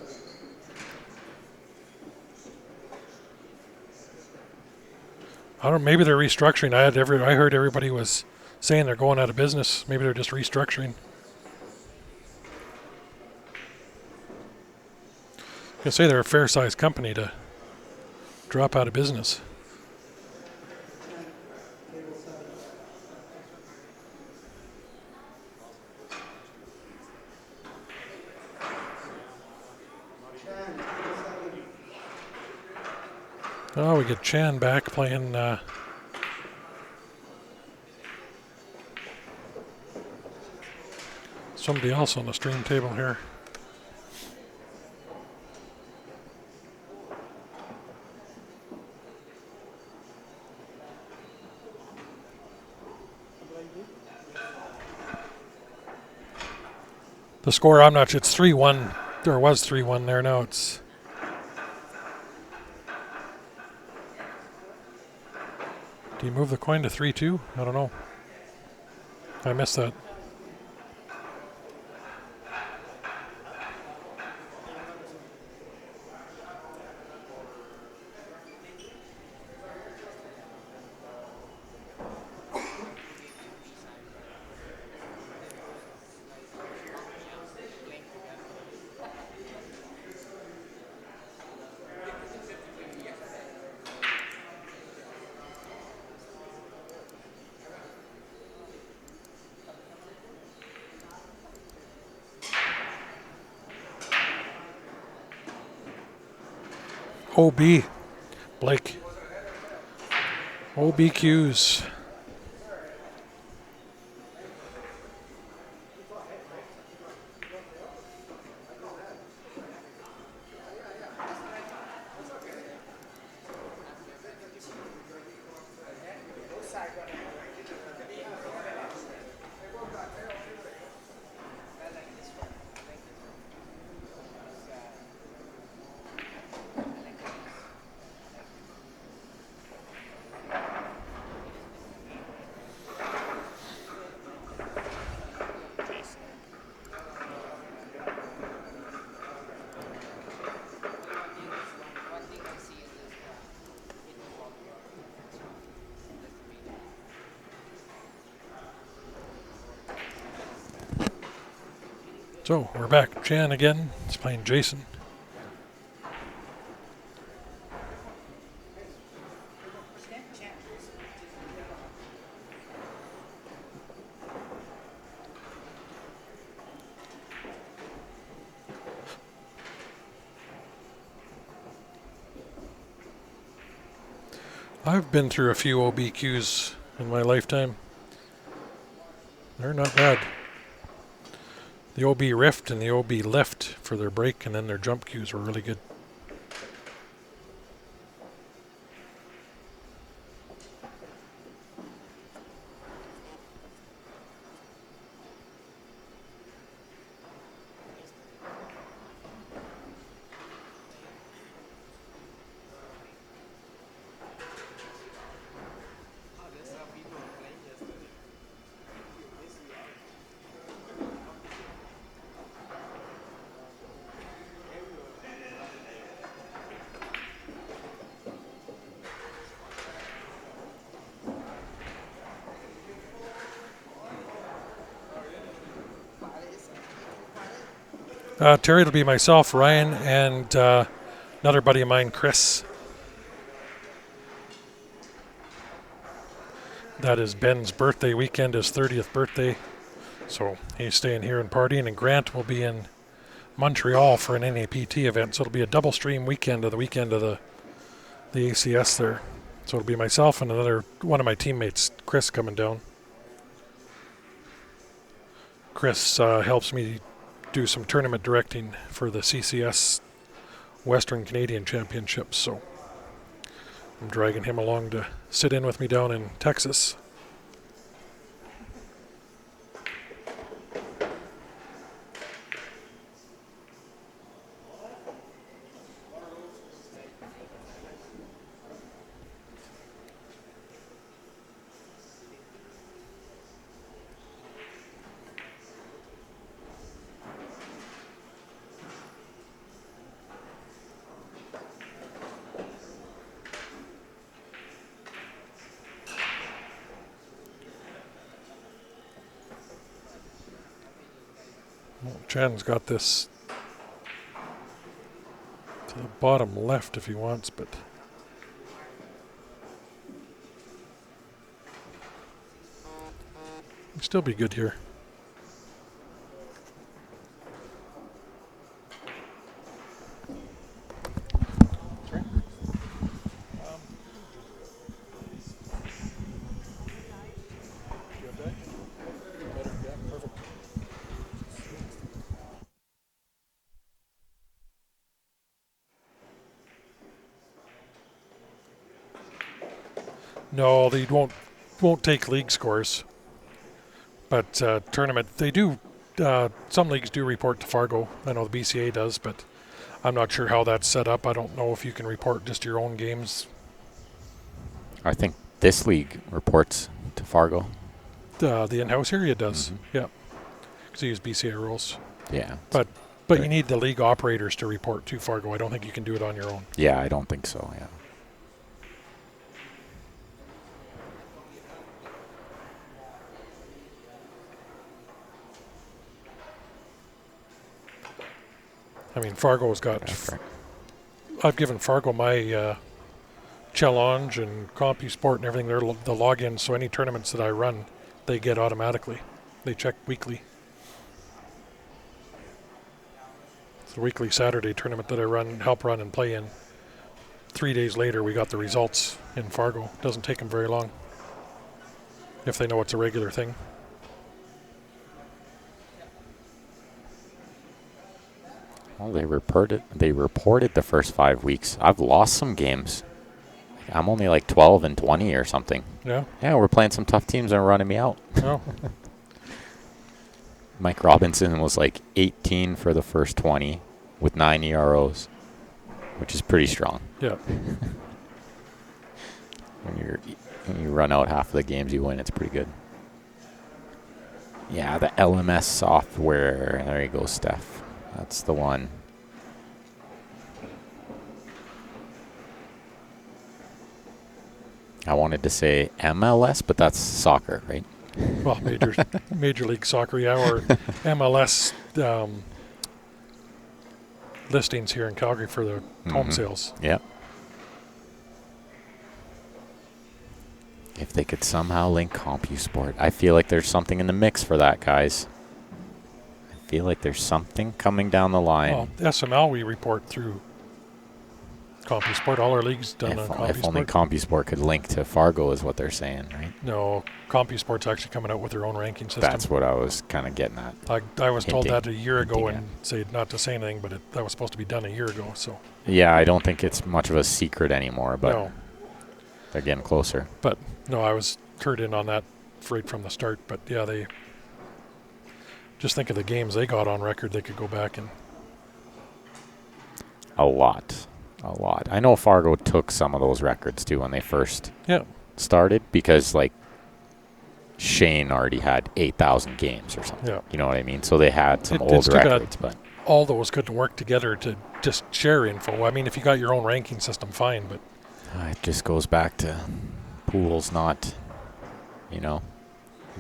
I don't know, maybe they're restructuring. I heard everybody was saying they're going out of business. Maybe they're just restructuring. I can say they're a fair-sized company to drop out of business. Oh, we get Chan back playing somebody else on the stream table here. The score, I'm not sure. It's 3-1. There was 3-1 there. Now it's... Do you move the coin to 3-2? I don't know. I missed that. OB. Blake. OBQs. So we're back. Chan again. He's playing Jason. I've been through a few OBQs in my lifetime. They're not bad. The OB Rift and the OB Lift for their break, and then their jump cues were really good. Terry, it'll be myself, Ryan, and another buddy of mine, Chris. That is Ben's birthday weekend, his 30th birthday. So he's staying here and partying, and Grant will be in Montreal for an NAPT event. So it'll be a double stream weekend of the ACS there. So it'll be myself and another one of my teammates, Chris, coming down. Chris helps me do some tournament directing for the CCS Western Canadian Championships. So I'm dragging him along to sit in with me down in Texas. Chan's got this to the bottom left if he wants, but he'd still be good here. No, they won't take league scores, but tournament they do. Some leagues do report to Fargo. I know the BCA does, but I'm not sure how that's set up. I don't know if you can report just your own games. I think this league reports to Fargo. The in-house area does, Mm-hmm. yeah, because they use BCA rules. Yeah. But you need the league operators to report to Fargo. I don't think you can do it on your own. Yeah, I don't think so, yeah. I mean, Fargo's got. That's right. I've given Fargo my challenge and CompuSport and everything. They're the logins, so any tournaments that I run, they get automatically. They check weekly. It's a weekly Saturday tournament that I help run and play in. 3 days later, we got the results in Fargo. Doesn't take them very long if they know it's a regular thing. Well, they reported the first 5 weeks. I've lost some games. I'm only like 12 and 20 or something. Yeah. Yeah, we're playing some tough teams and running me out. Oh. Mike Robinson was like 18 for the first 20 with 9 EROs, which is pretty strong. Yeah. When you run out half of the games you win, it's pretty good. Yeah, the LMS software. There you go, Steph. That's the one. I wanted to say MLS, but that's soccer, right? Well, Major League Soccer, yeah, or MLS listings here in Calgary for the home sales. Yeah. If they could somehow link CompuSport. I feel like there's something in the mix for that, guys. I feel like there's something coming down the line. Well, SML we report through CompuSport. All our leagues done on CompuSport. If only CompuSport could link to Fargo is what they're saying, right? No, CompuSport's actually coming out with their own ranking system. That's what I was kind of getting at. I was told that a year ago Hinting and say not to say anything, but that was supposed to be done a year ago. So Yeah, I don't think it's much of a secret anymore, but no. They're getting closer. But no, I was turned in on that right from the start. But yeah, they just think of the games they got on record. They could go back and A lot. I know Fargo took some of those records too when they first started because like Shane already had 8,000 games or something. Yeah. You know what I mean? So they had some old records, but all those couldn't work together to just share info. I mean, if you got your own ranking system, fine, but it just goes back to pools not,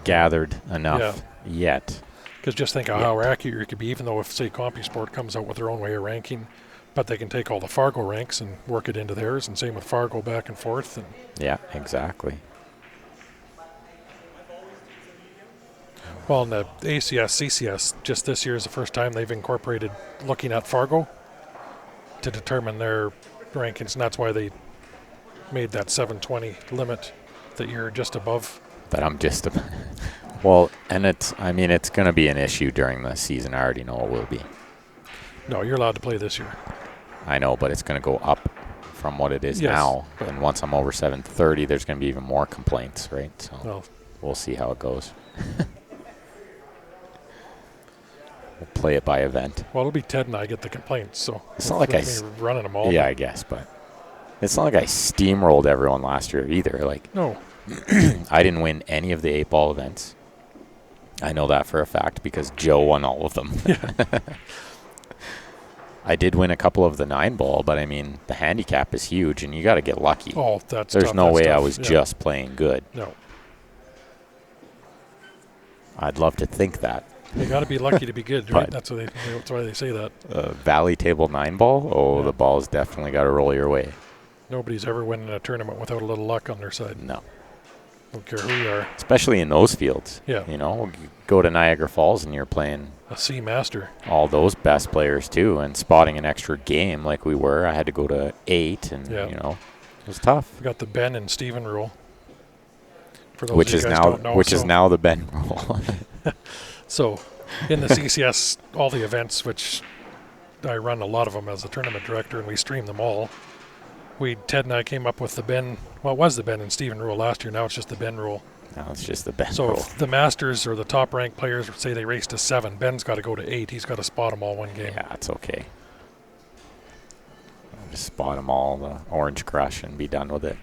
gathered enough yet. Because just think of how accurate it could be, even though if, say, CompuSport comes out with their own way of ranking, but they can take all the Fargo ranks and work it into theirs, and same with Fargo back and forth. And yeah, exactly. well, in the ACS, CCS, just this year is the first time they've incorporated looking at Fargo to determine their rankings, and that's why they made that 720 limit that you're just above. That I'm just above. Well, and it's going to be an issue during the season. I already know it will be. No, you're allowed to play this year. I know, but it's going to go up from what it is now. And once I'm over 730, there's going to be even more complaints, right? So we'll see how it goes. We'll play it by event. Well, it'll be Ted and I get the complaints, so it's not like I running them all. Yeah, I guess, but it's not like I steamrolled everyone last year either. Like, no, I didn't win any of the 8-ball events. I know that for a fact because Joe won all of them. Yeah. I did win a couple of the 9-ball, but I mean, the handicap is huge, and you got to get lucky. Oh, that's There's tough. no That's way tough. I was just playing good. No. I'd love to think that, You got to be lucky to be good, right? But That's why they say that. Valley Table 9 ball, Yeah. the ball's definitely got to roll your way. Nobody's ever winning a tournament without a little luck on their side. No. Don't care who you are. Especially in those fields. Yeah. You go to Niagara Falls and you're playing A C master. all those best players too, and spotting an extra game like we were. I had to go to 8, and it was tough. We got the Ben and Steven rule. For those Which of you is guys now don't know, is now the Ben rule. So, in the CCS, all the events, which I run a lot of them as a tournament director, and we stream them all. Ted and I came up with the Ben. Well, it was the Ben and Steven rule last year. Now it's just the Ben rule. Now it's just the Ben So rule. if the Masters or the top ranked players say they race to 7, Ben's got to go to 8. He's got to spot them all one game. Yeah, it's okay. I'll just spot them all, the Orange Crush, and be done with it.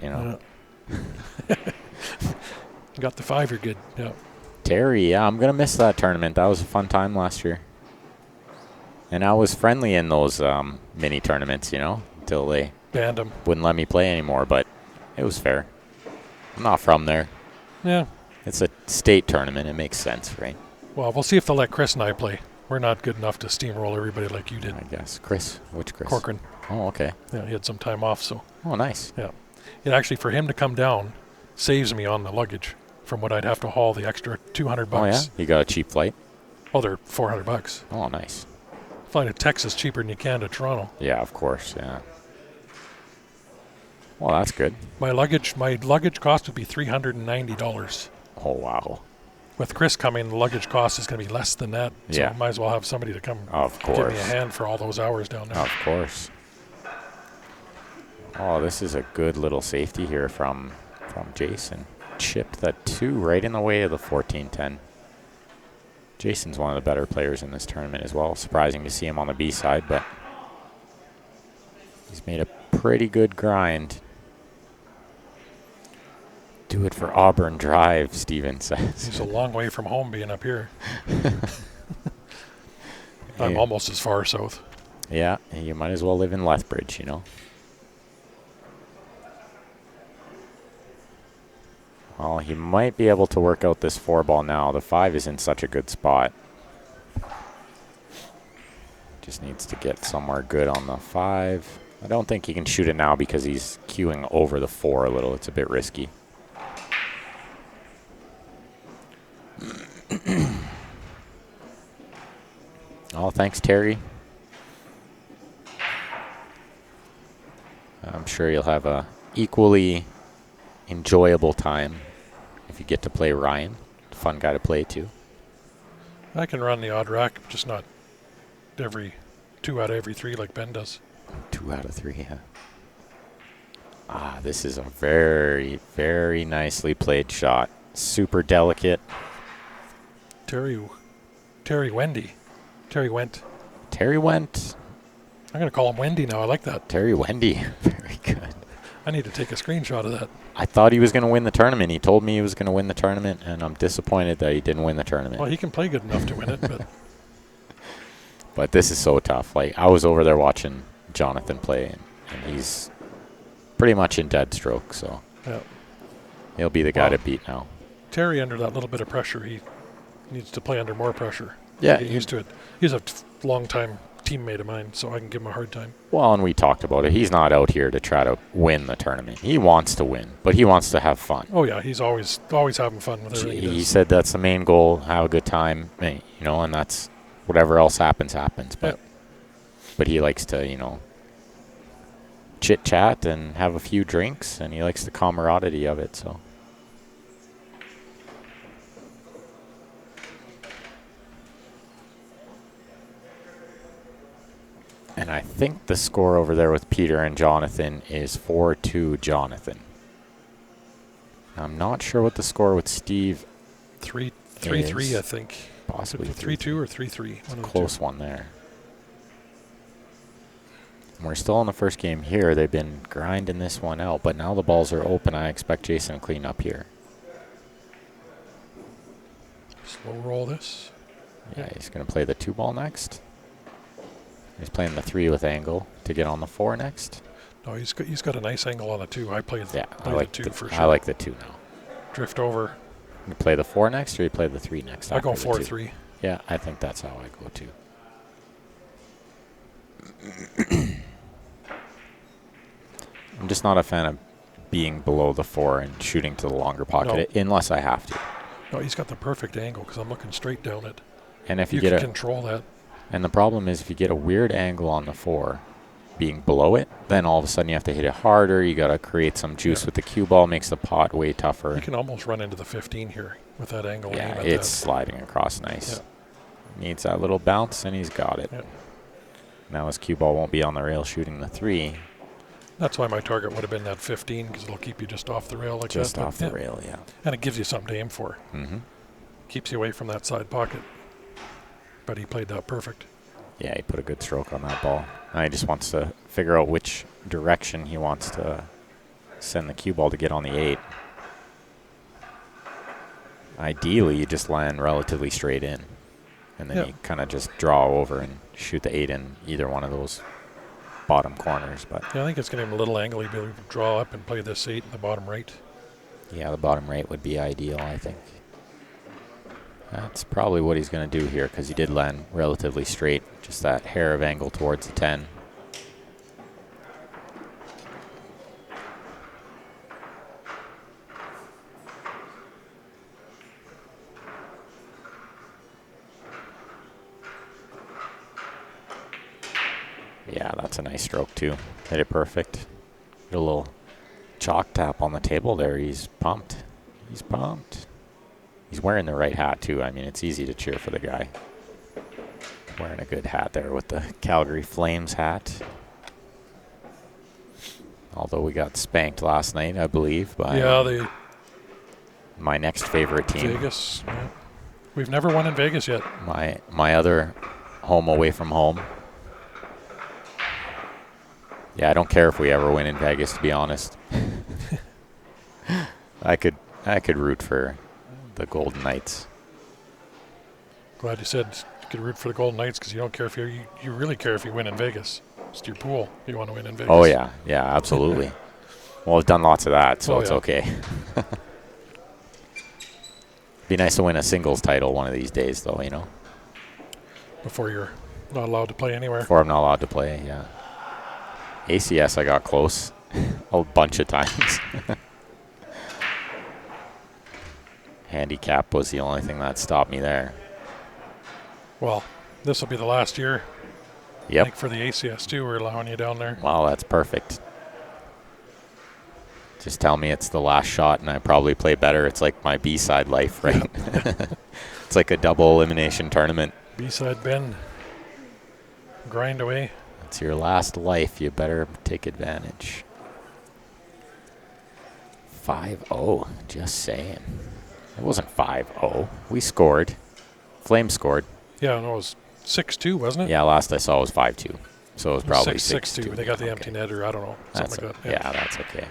Got the 5, you're good. Yeah. Terry, I'm going to miss that tournament. That was a fun time last year. And I was friendly in those mini tournaments, until they Banned him. wouldn't let me play anymore, but it was fair. I'm not from there. Yeah. It's a state tournament. It makes sense, right? Well, we'll see if they'll let Chris and I play. We're not good enough to steamroll everybody like you did. I guess. Chris? Which Chris? Corcoran. Oh, okay. Yeah, he had some time off, so. Oh, nice. Yeah. It actually, for him to come down, saves me on the luggage from what I'd have to haul the extra $200. Oh, yeah? You got a cheap flight? Oh, they're $400. Oh, nice. Flying to Texas cheaper than you can to Toronto. Yeah, of course, yeah. Well, that's good. My luggage cost would be $390. Oh, wow. With Chris coming, the luggage cost is going to be less than that. So Yeah. I might as well have somebody to come Of give course. me a hand for all those hours down there. Of course. Oh, this is a good little safety here from Jason. Chipped that 2 right in the way of the 14-10. Jason's one of the better players in this tournament as well. Surprising to see him on the B side, but he's made a pretty good grind. Do it for Auburn Drive, Steven says. He's a long way from home being up here. Hey. I'm almost as far south. Yeah, you might as well live in Lethbridge, Well, he might be able to work out this 4-ball now. The 5 is in such a good spot. Just needs to get somewhere good on the 5. I don't think he can shoot it now because he's queuing over the 4 a little. It's a bit risky. Oh, thanks, Terry. I'm sure you'll have a equally enjoyable time if you get to play Ryan. Fun guy to play too. I can run the odd rack, just not every 2 out of every 3 like Ben does. 2 out of 3, yeah. Ah, this is a very, very nicely played shot. Super delicate. Terry Wendy. Terry went. Terry went. I'm going to call him Wendy now. I like that. Terry Wendy. Very good. I need to take a screenshot of that. I thought he was going to win the tournament. He told me he was going to win the tournament, and I'm disappointed that he didn't win the tournament. Well, he can play good enough to win it, but But this is so tough. Like, I was over there watching Jonathan play, and he's pretty much in dead stroke, so yeah. he'll be the guy to beat now. Terry, under that little bit of pressure, he needs to play under more pressure. Yeah. Get used to it. He's a long-time teammate of mine, so I can give him a hard time. Well, and we talked about it. He's not out here to try to win the tournament. He wants to win, but he wants to have fun. Oh, yeah, he's always having fun with everything he He does. said that's the main goal, have a good time, and that's whatever else happens. But he likes to, chit-chat and have a few drinks, and he likes the camaraderie of it, so. And I think the score over there with Peter and Jonathan is 4-2 Jonathan. I'm not sure what the score with Steve 3-3, I think. Possibly 3-2 or 3-3. It's a close one there. We're still in the first game here. They've been grinding this one out, but now the balls are open. I expect Jason to clean up here. Slow roll this. Yeah, he's going to play the 2-ball next. He's playing the 3 with angle to get on the 4 next. No, he's got a nice angle on the 2. I played I like the 2 for sure. I like the 2 now. Drift over. You play the 4 next, or you play the 3 next? I go after the 2? 4-3. Yeah, I think that's how I go too. I'm just not a fan of being below the 4 and shooting to the longer pocket unless I have to. No, he's got the perfect angle because I'm looking straight down it. And if you get can a control that. And the problem is if you get a weird angle on the 4, being below it, then all of a sudden you have to hit it harder. You got to create some juice with the cue ball, makes the pot way tougher. You can almost run into the 15 here with that angle. Yeah, it's sliding across nice. Yeah. Needs that little bounce, and he's got it. Yeah. Now his cue ball won't be on the rail shooting the 3. That's why my target would have been that 15 because it'll keep you just off the rail like just that. Just off the rail, yeah. And it gives you something to aim for. Mm-hmm. Keeps you away from that side pocket. But he played that perfect. Yeah, he put a good stroke on that ball. Now he just wants to figure out which direction he wants to send the cue ball to get on the 8. Ideally, you just land relatively straight in. And then you kind of just draw over and shoot the 8 in either one of those bottom corners. But yeah, I think it's going to give him a little angle. He'll be able to draw up and play this 8 in the bottom right. Yeah, the bottom right would be ideal, I think. That's probably what he's going to do here because he did land relatively straight. Just that hair of angle towards the 10. Yeah, that's a nice stroke too. Hit it perfect. Get a little chalk tap on the table there. He's pumped. He's pumped. He's wearing the right hat too. I mean, it's easy to cheer for the guy. Wearing a good hat there with the Calgary Flames hat. Although we got spanked last night, I believe, by my next favorite team. Vegas. Yeah. We've never won in Vegas yet. My other home away from home. Yeah, I don't care if we ever win in Vegas, to be honest. I could root for the Golden Knights. Glad you said you could root for the Golden Knights because you don't care if you really care if you win in Vegas. It's your pool. You want to win in Vegas. Oh, yeah. Yeah, absolutely. Well, we've done lots of that, so it's okay. Be nice to win a singles title one of these days, though, you know. Before you're not allowed to play anywhere. Before I'm not allowed to play, yeah. ACS, I got close a bunch of times. Handicap was the only thing that stopped me there. Well, this will be the last year. Yep. I think for the ACS too, we're allowing you down there. Wow, that's perfect. Just tell me it's the last shot and I probably play better. It's like my B-side life, right? Yeah. It's like a double elimination tournament. B-side bend. Grind away. It's your last life. You better take advantage. 5-0. Just saying. It wasn't 5-0. We scored. Flames scored. Yeah, no, it was 6-2, wasn't it? Yeah, last I saw was 5-2. So it was probably 6-2. They got the empty netter. I don't know. Something like that. Yeah, that's okay.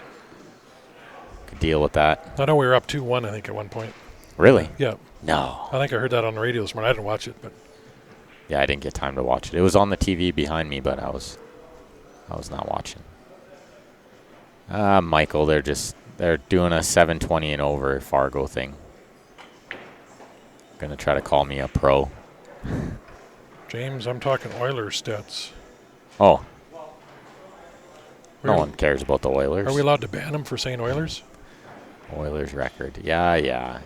Could deal with that. I know we were up 2-1, I think, at one point. Really? Yeah. No. I think I heard that on the radio this morning. I didn't watch it, but. Yeah, I didn't get time to watch it. It was on the TV behind me, but I was not watching. Michael, they're doing a 720 and over Fargo thing. Gonna try to call me a pro. James, I'm talking Oilers stats. Oh. No one cares about the Oilers. Are we allowed to ban him for saying Oilers? Oilers record. Yeah.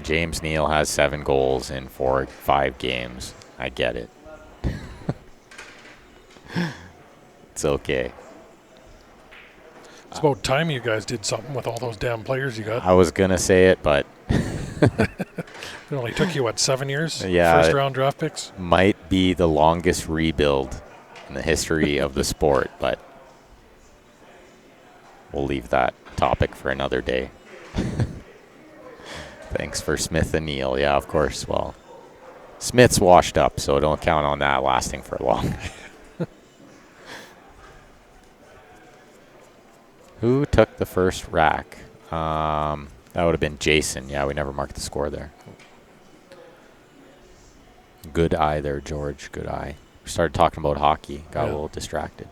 James Neal has 7 goals in 5 games. I get it. It's okay. It's about time you guys did something with all those damn players you got. I was going to say it, but... It only took you, 7 years? Yeah. First-round draft picks? Might be the longest rebuild in the history of the sport, but we'll leave that topic for another day. Thanks for Smith and Neal. Yeah, of course. Well, Smith's washed up, so don't count on that lasting for long. Who took the first rack? That would have been Jason. Yeah, we never marked the score there. Good eye there, George. Good eye. We started talking about hockey. Got a little distracted.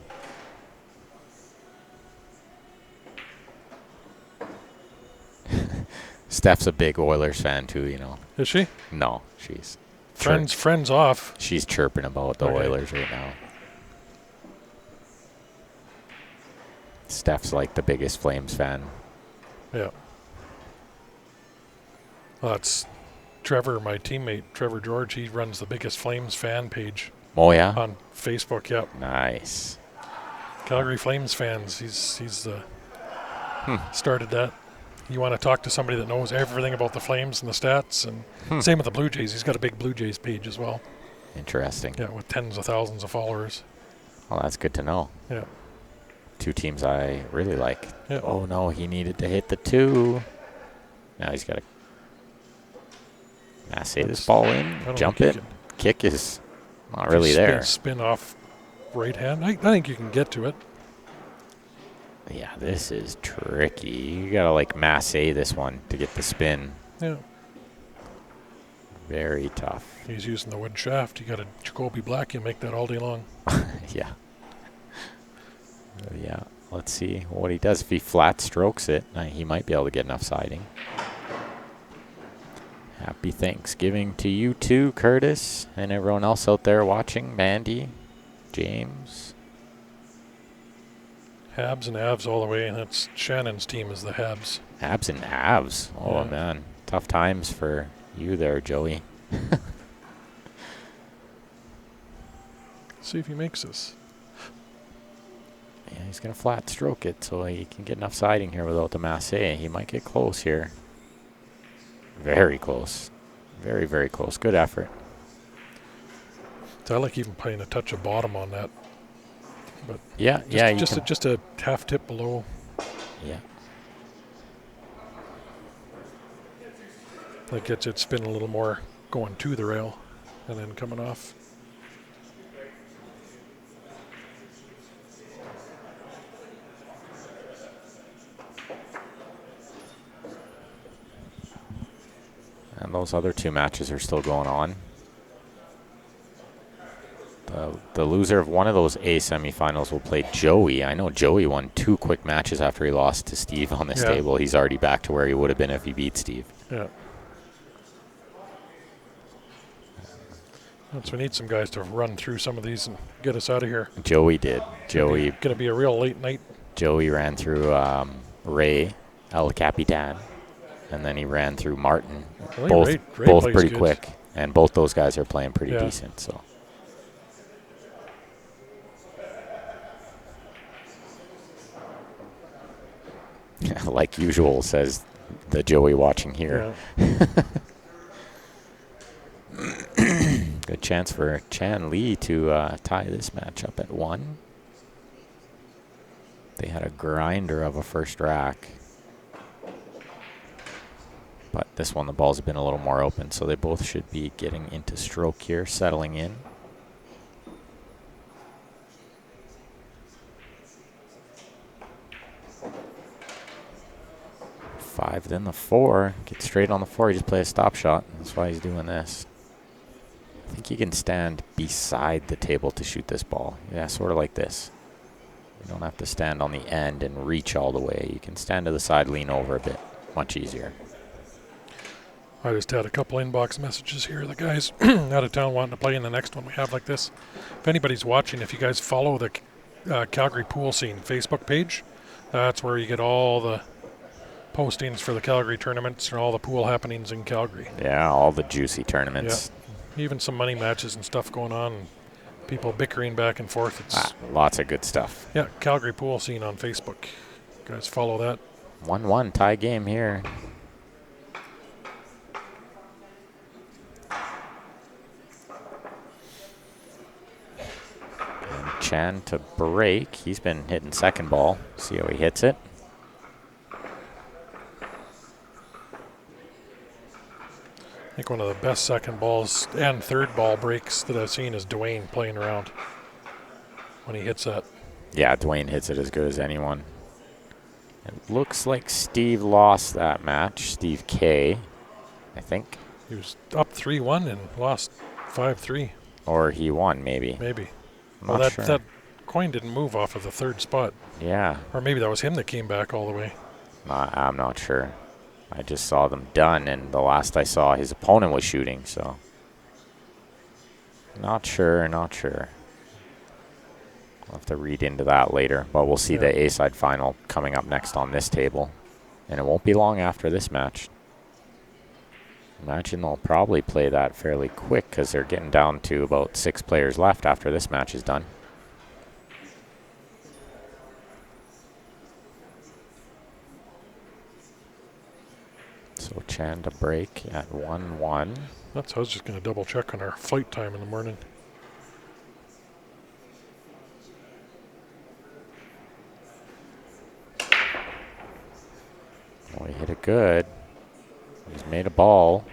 Steph's a big Oilers fan, too, you know. Is she? No, she's Friends off. She's chirping about the Oilers right now. Steph's like the biggest Flames fan. Yeah. Well, that's Trevor, my teammate, Trevor George. He runs the biggest Flames fan page. Oh, yeah? On Facebook, yep. Nice. Calgary Flames fans. He's started that. You want to talk to somebody that knows everything about the Flames and the stats, and same with the Blue Jays. He's got a big Blue Jays page as well. Interesting. Yeah, with tens of thousands of followers. Well, that's good to know. Yeah. Two teams I really like. Yeah. Oh, no, he needed to hit the 2. Now he's got to massay this ball in, jump it. Kick is not really there. Spin off right hand. I think you can get to it. Yeah, this is tricky. You got to, like, massay this one to get the spin. Yeah. Very tough. He's using the wood shaft. You got a Jacoby Black. You make that all day long. Yeah. Yeah. Let's see what he does. If he flat strokes it, he might be able to get enough siding. Happy Thanksgiving to you too, Curtis, and everyone else out there watching. Mandy, James. Habs and Avs all the way, and that's Shannon's team is the Habs. Habs and Avs. Oh, man. Tough times for you there, Joey. See if he makes this. Yeah, he's going to flat stroke it so he can get enough siding here without the massé. He might get close here. Very close. Very, very close. Good effort. So I like even playing a touch of bottom on that. But just a half tip below. Yeah. Like gets it spin a little more going to the rail and then coming off. And those other 2 matches are still going on. The loser of one of those A semifinals will play Joey. I know Joey won 2 quick matches after he lost to Steve on this table. He's already back to where he would have been if he beat Steve. Yeah. So we need some guys to run through some of these and get us out of here. Joey did. Joey going to be a real late night. Joey ran through Ray, El Capitan, and then he ran through Martin. Both pretty quick, and both those guys are playing pretty decent. So. Like usual, says the Joey watching here. Yeah. Good chance for Chan Lee to tie this match up at 1. They had a grinder of a first rack. But this one, the balls have been a little more open, so they both should be getting into stroke here, settling in. Five, then the 4. Get straight on the 4. He just play a stop shot. That's why he's doing this. I think you can stand beside the table to shoot this ball. Yeah, sort of like this. You don't have to stand on the end and reach all the way. You can stand to the side, lean over a bit. Much easier. I just had a couple inbox messages here. The guys out of town wanting to play in the next one we have like this. If anybody's watching, if you guys follow the Calgary Pool Scene Facebook page, that's where you get all the postings for the Calgary tournaments and all the pool happenings in Calgary. Yeah, all the juicy tournaments. Yeah. Even some money matches and stuff going on. And people bickering back and forth. It's lots of good stuff. Yeah, Calgary Pool Scene on Facebook. You guys follow that. 1-1 tie game here. And Chan to break. He's been hitting second ball. See how he hits it. I think one of the best second balls and third ball breaks that I've seen is Dwayne playing around when he hits that. Yeah, Dwayne hits it as good as anyone. It looks like Steve lost that match. Steve K, I think. He was up 3-1 and lost 5-3. Or he won, maybe. Maybe. Well, that coin didn't move off of the third spot. Yeah. Or maybe that was him that came back all the way. I'm not sure. I just saw them done, and the last I saw, his opponent was shooting, so. Not sure, not sure. We'll have to read into that later, but we'll see the A-side final coming up next on this table. And it won't be long after this match. Imagine they'll probably play that fairly quick because they're getting down to about 6 players left after this match is done. So Chan to break at 1-1. I was just going to double check on our flight time in the morning. Well, he hit it good. He's made a ball.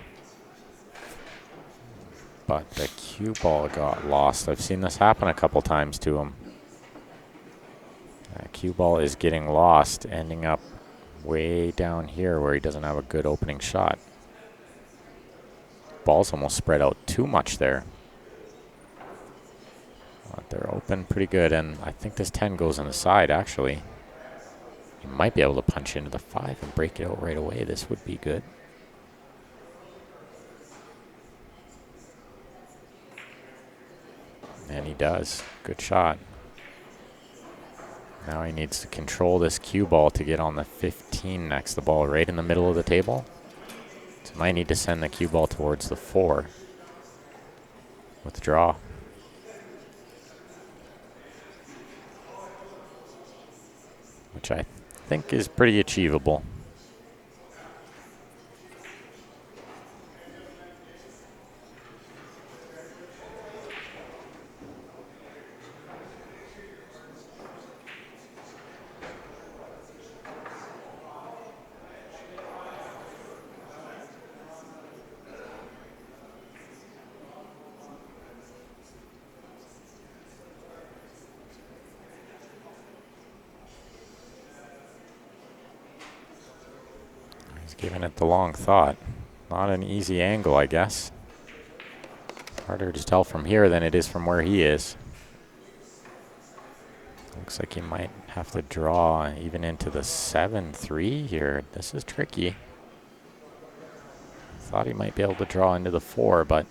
But the cue ball got lost. I've seen this happen a couple times to him. That cue ball is getting lost, ending up way down here where he doesn't have a good opening shot. Ball's almost spread out too much there. But they're open pretty good, and I think this 10 goes on the side, actually. He might be able to punch into the 5 and break it out right away. This would be good. And he does. Good shot. Now he needs to control this cue ball to get on the 15 next. The ball right in the middle of the table. So might need to send the cue ball towards the 4. Withdraw. Which I think is pretty achievable. Giving it the long thought. Not an easy angle, I guess. Harder to tell from here than it is from where he is. Looks like he might have to draw even into the 7-3 here. This is tricky. Thought he might be able to draw into the 4, but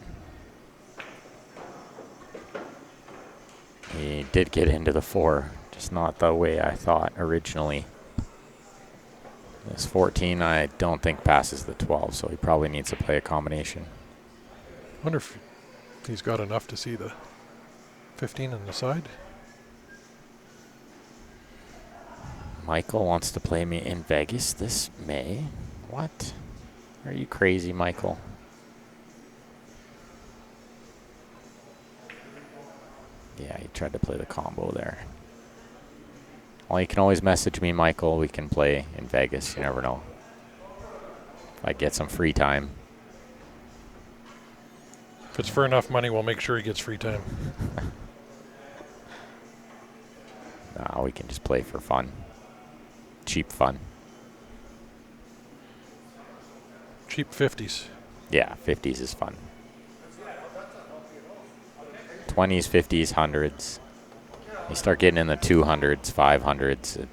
he did get into the 4. Just not the way I thought originally. This 14, I don't think passes the 12, so he probably needs to play a combination. Wonder if he's got enough to see the 15 on the side. Michael wants to play me in Vegas this May. What? Are you crazy, Michael? Yeah, he tried to play the combo there. Well, you can always message me, Michael. We can play in Vegas. You never know. If I get some free time. If it's for enough money, we'll make sure he gets free time. No, we can just play for fun. Cheap fun. Cheap 50s. Yeah, 50s is fun. 20s, 50s, 100s. You start getting in the 200s, 500s,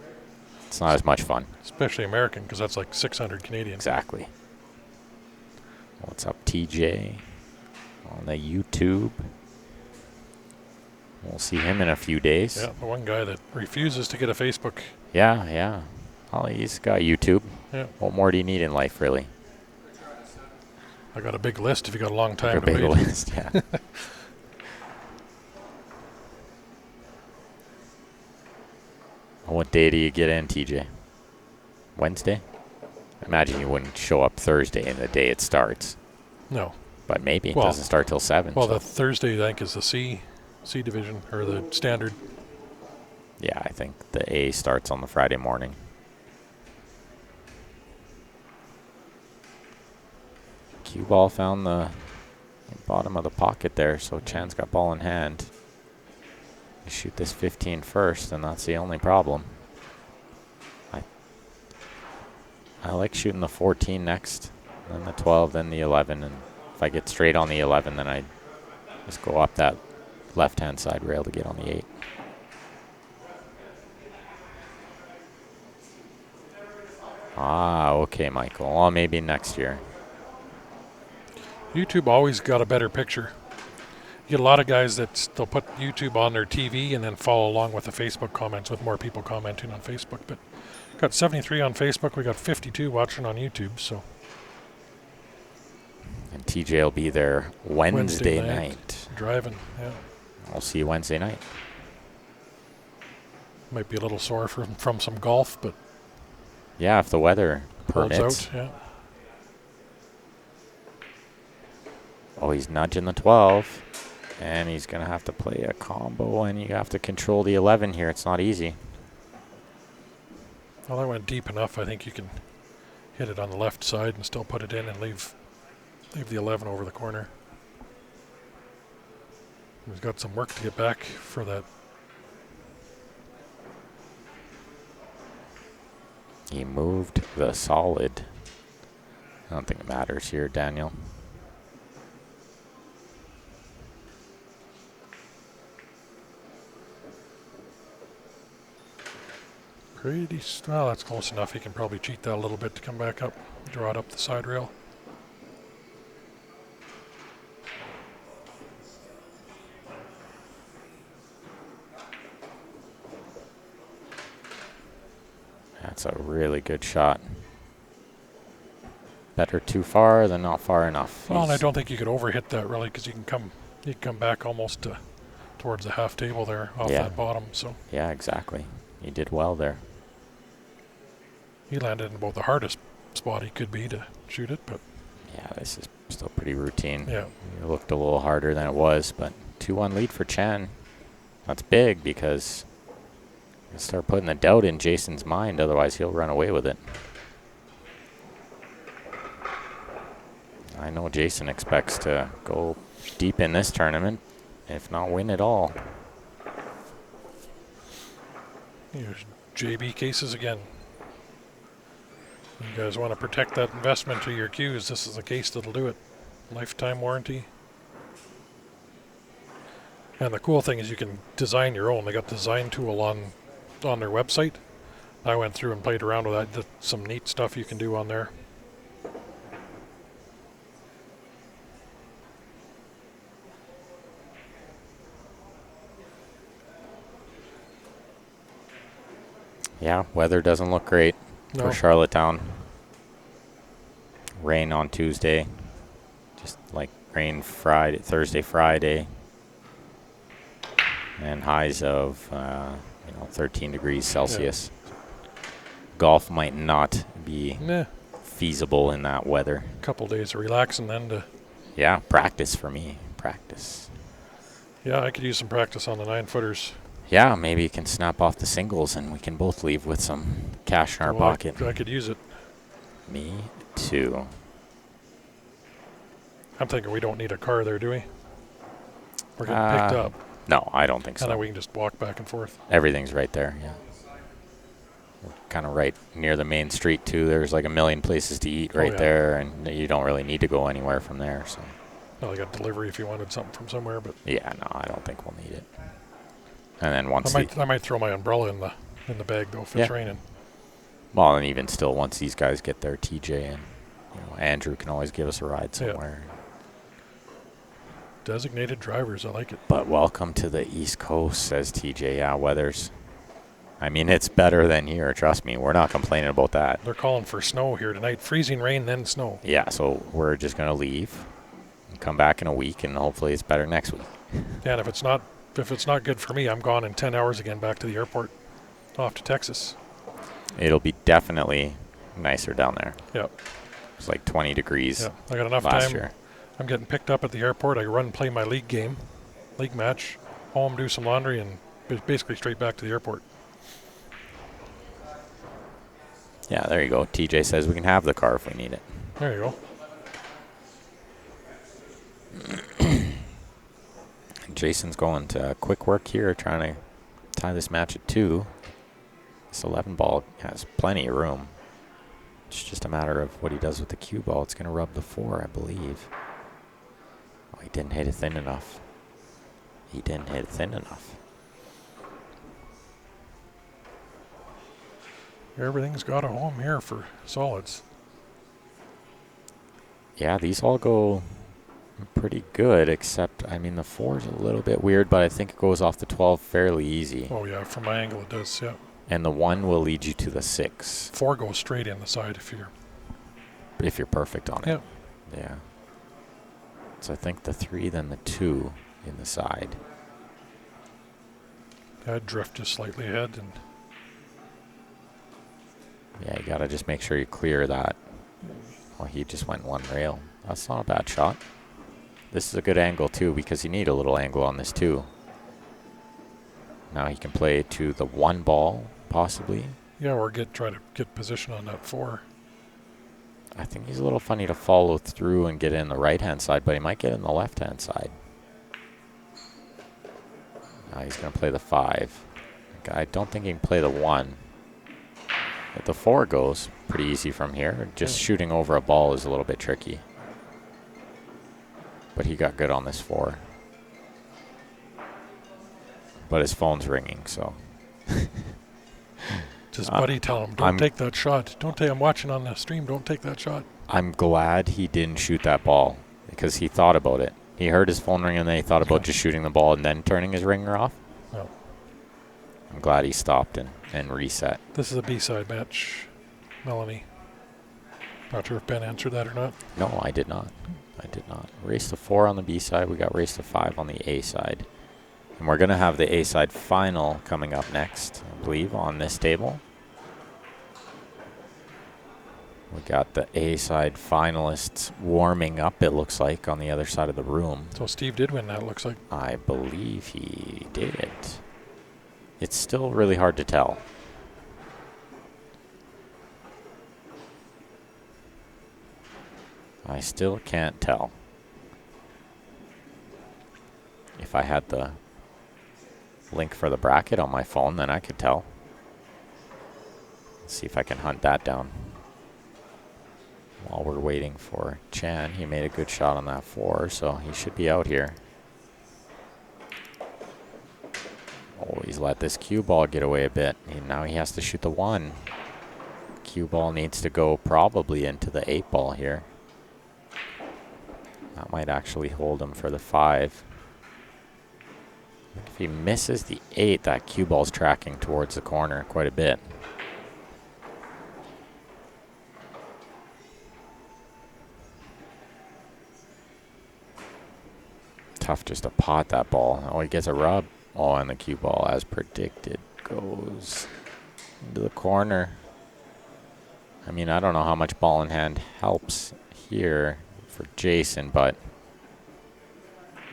it's not as much fun. Especially American, because that's like 600 Canadian. Exactly. What's up, TJ? On the YouTube. We'll see him in a few days. Yeah, the one guy that refuses to get a Facebook. Yeah, yeah. Well, he's got YouTube. Yeah. What more do you need in life, really? I got a big list if you got a long time A to big wait. list, yeah. What day do you get in, TJ? Wednesday? Imagine you wouldn't show up Thursday in the day it starts. No. But maybe it doesn't start till 7. Well, the Thursday, I think, is the C division, or the standard. Yeah, I think the A starts on the Friday morning. Cue ball found the bottom of the pocket there, so Chan's got ball in hand. You shoot this 15 first, and that's the only problem. I like shooting the 14 next, then the 12, then the 11, and if I get straight on the 11, then I just go up that left-hand side rail to get on the 8. Ah, okay, Michael. Well, maybe next year. YouTube always got a better picture. You get a lot of guys that they'll put YouTube on their TV and then follow along with the Facebook comments with more people commenting on Facebook. But got 73 on Facebook. We got 52 watching on YouTube. So And TJ will be there Wednesday Wednesday night. driving. Yeah, We'll see you Wednesday night. might be a little sore from some golf, but Yeah, if the weather holds permits. out. Yeah. Oh, he's nudging the 12. And he's going to have to play a combo, and you have to control the 11 here. It's not easy. Well, that went deep enough. I think you can hit it on the left side and still put it in and leave the 11 over the corner. He's got some work to get back for that. He moved the solid. I don't think it matters here, Daniel. Well, that's close enough. He can probably cheat that a little bit to come back up, draw it up the side rail. That's a really good shot. Better too far than not far enough. Well, and I don't think you could overhit that really because you can come back almost towards the half table there off that bottom. So yeah, exactly. He did well there. he landed in about the hardest spot he could be to shoot it, but Yeah, this is still pretty routine. yeah. It looked a little harder than it was, but 2-1 lead for Chen. That's big because you start putting the doubt in Jason's mind, otherwise he'll run away with it. I know Jason expects to go deep in this tournament, if not win it all. Here's JB cases again. You guys want to protect that investment to your cues. This is a case that'll do it. Lifetime warranty. And the cool thing is you can design your own. They got the design tool on their website. I went through and played around with that. Did some neat stuff you can do on there. Yeah, weather doesn't look great for Charlottetown. Rain on Tuesday. Just like rain Friday, Thursday, Friday. And highs of 13 degrees Celsius. Yeah. Golf might not be Nah. feasible in that weather. Couple days of relaxing then to. Yeah, practice for me. Practice. Yeah, I could use some practice on the 9-footers. Yeah, maybe you can snap off the singles and we can both leave with some cash in our pocket. I could use it. Me too. I'm thinking we don't need a car there, do we? We're getting picked up. No, I don't think And then so. we can just walk back and forth. Everything's right there, yeah. We're kind of right near the main street, too. There's like a million places to eat right there, and you don't really need to go anywhere from there. So. Well, I got delivery if you wanted something from somewhere, but Yeah, no, I don't think we'll need it. And then once I might throw my umbrella in the bag though if it's raining. Well, and even still, once these guys get there, TJ and Andrew can always give us a ride somewhere. Yeah. Designated drivers, I like it. But welcome to the East Coast, says TJ. Yeah, weather's. I mean, it's better than here. Trust me, we're not complaining about that. They're calling for snow here tonight. Freezing rain, then snow. Yeah, so we're just gonna leave, and come back in a week, and hopefully it's better next week. Yeah, and if it's not good for me, I'm gone in 10 hours again back to the airport, off to Texas. It'll be definitely nicer down there. Yep. It's like 20 degrees. Yeah, I got enough last time. year. I'm getting picked up at the airport. I run, play my league match, home, do some laundry, and basically straight back to the airport. Yeah, there you go. TJ says we can have the car if we need it. There you go. Jason's going to quick work here, trying to tie this match at 2. This 11 ball has plenty of room. It's just a matter of what he does with the cue ball. It's going to rub the 4, I believe. Oh, he didn't hit it thin enough. He didn't hit it thin enough. Everything's got a home here for solids. Yeah, these all go pretty good, except, I mean, the 4 is a little bit weird, but I think it goes off the 12 fairly easy. Oh, yeah, from my angle it does, yeah. And the 1 will lead you to the 6. 4 goes straight in the side If you're perfect on it. Yeah. Yeah. So I think the 3, then the 2 in the side. I'd drift just slightly ahead and Yeah, you got to just make sure you clear that. Oh, he just went 1 rail. That's not a bad shot. This is a good angle, too, because you need a little angle on this, too. Now he can play to the 1 ball, possibly. yeah, or try to get position on that 4. I think he's a little funny to follow through and get in the right-hand side, but he might get in the left-hand side. Now he's going to play the 5. I don't think he can play the 1. If the 4 goes pretty easy from here. Just shooting over a ball is a little bit tricky. But he got good on this 4. But his phone's ringing, so. Just buddy tell him, don't take that shot. I'm watching on the stream, don't take that shot. I'm glad he didn't shoot that ball because he thought about it. He heard his phone ring and then he thought about just shooting the ball and then turning his ringer off. Oh. I'm glad he stopped and reset. This is a B-side match, Melanie. Not sure if Ben answered that or not. No, I did not. I did not. Race to 4 on the B side. We got race to 5 on the A side. And we're going to have the A side final coming up next, I believe, on this table. We got the A side finalists warming up, it looks like, on the other side of the room. So Steve did win that, looks like. I believe he did. It's still really hard to tell. I still can't tell. If I had the link for the bracket on my phone, then I could tell. Let's see if I can hunt that down. While we're waiting for Chan, he made a good shot on that 4, so he should be out here. Oh, he's let this cue ball get away a bit. Now he has to shoot the 1. Cue ball needs to go probably into the 8 ball here. That might actually hold him for the 5. If he misses the 8, that cue ball's tracking towards the corner quite a bit. Tough just to pot that ball. Oh, he gets a rub. Oh, and the cue ball, as predicted, goes into the corner. I mean, I don't know how much ball in hand helps here for Jason, but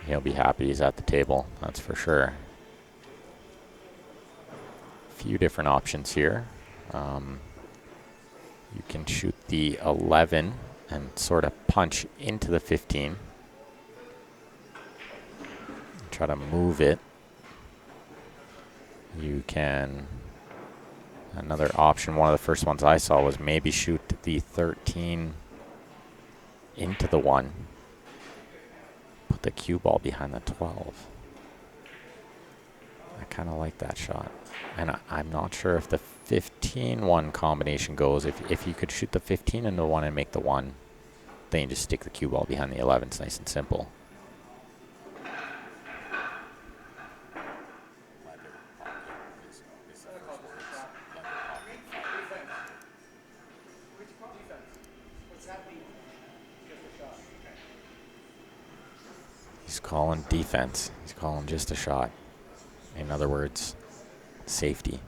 he'll be happy he's at the table, that's for sure. A few different options here. You can shoot the 11 and sort of punch into the 15. Try to move it. You can, another option, one of the first ones I saw was maybe shoot the 13 into the 1. Put the cue ball behind the 12. I kind of like that shot. And I'm not sure if the 15-1 combination goes. If you could shoot the 15 into the 1 and make the 1, then you just stick the cue ball behind the 11. It's nice and simple. He's calling defense. He's calling just a shot. In other words, safety.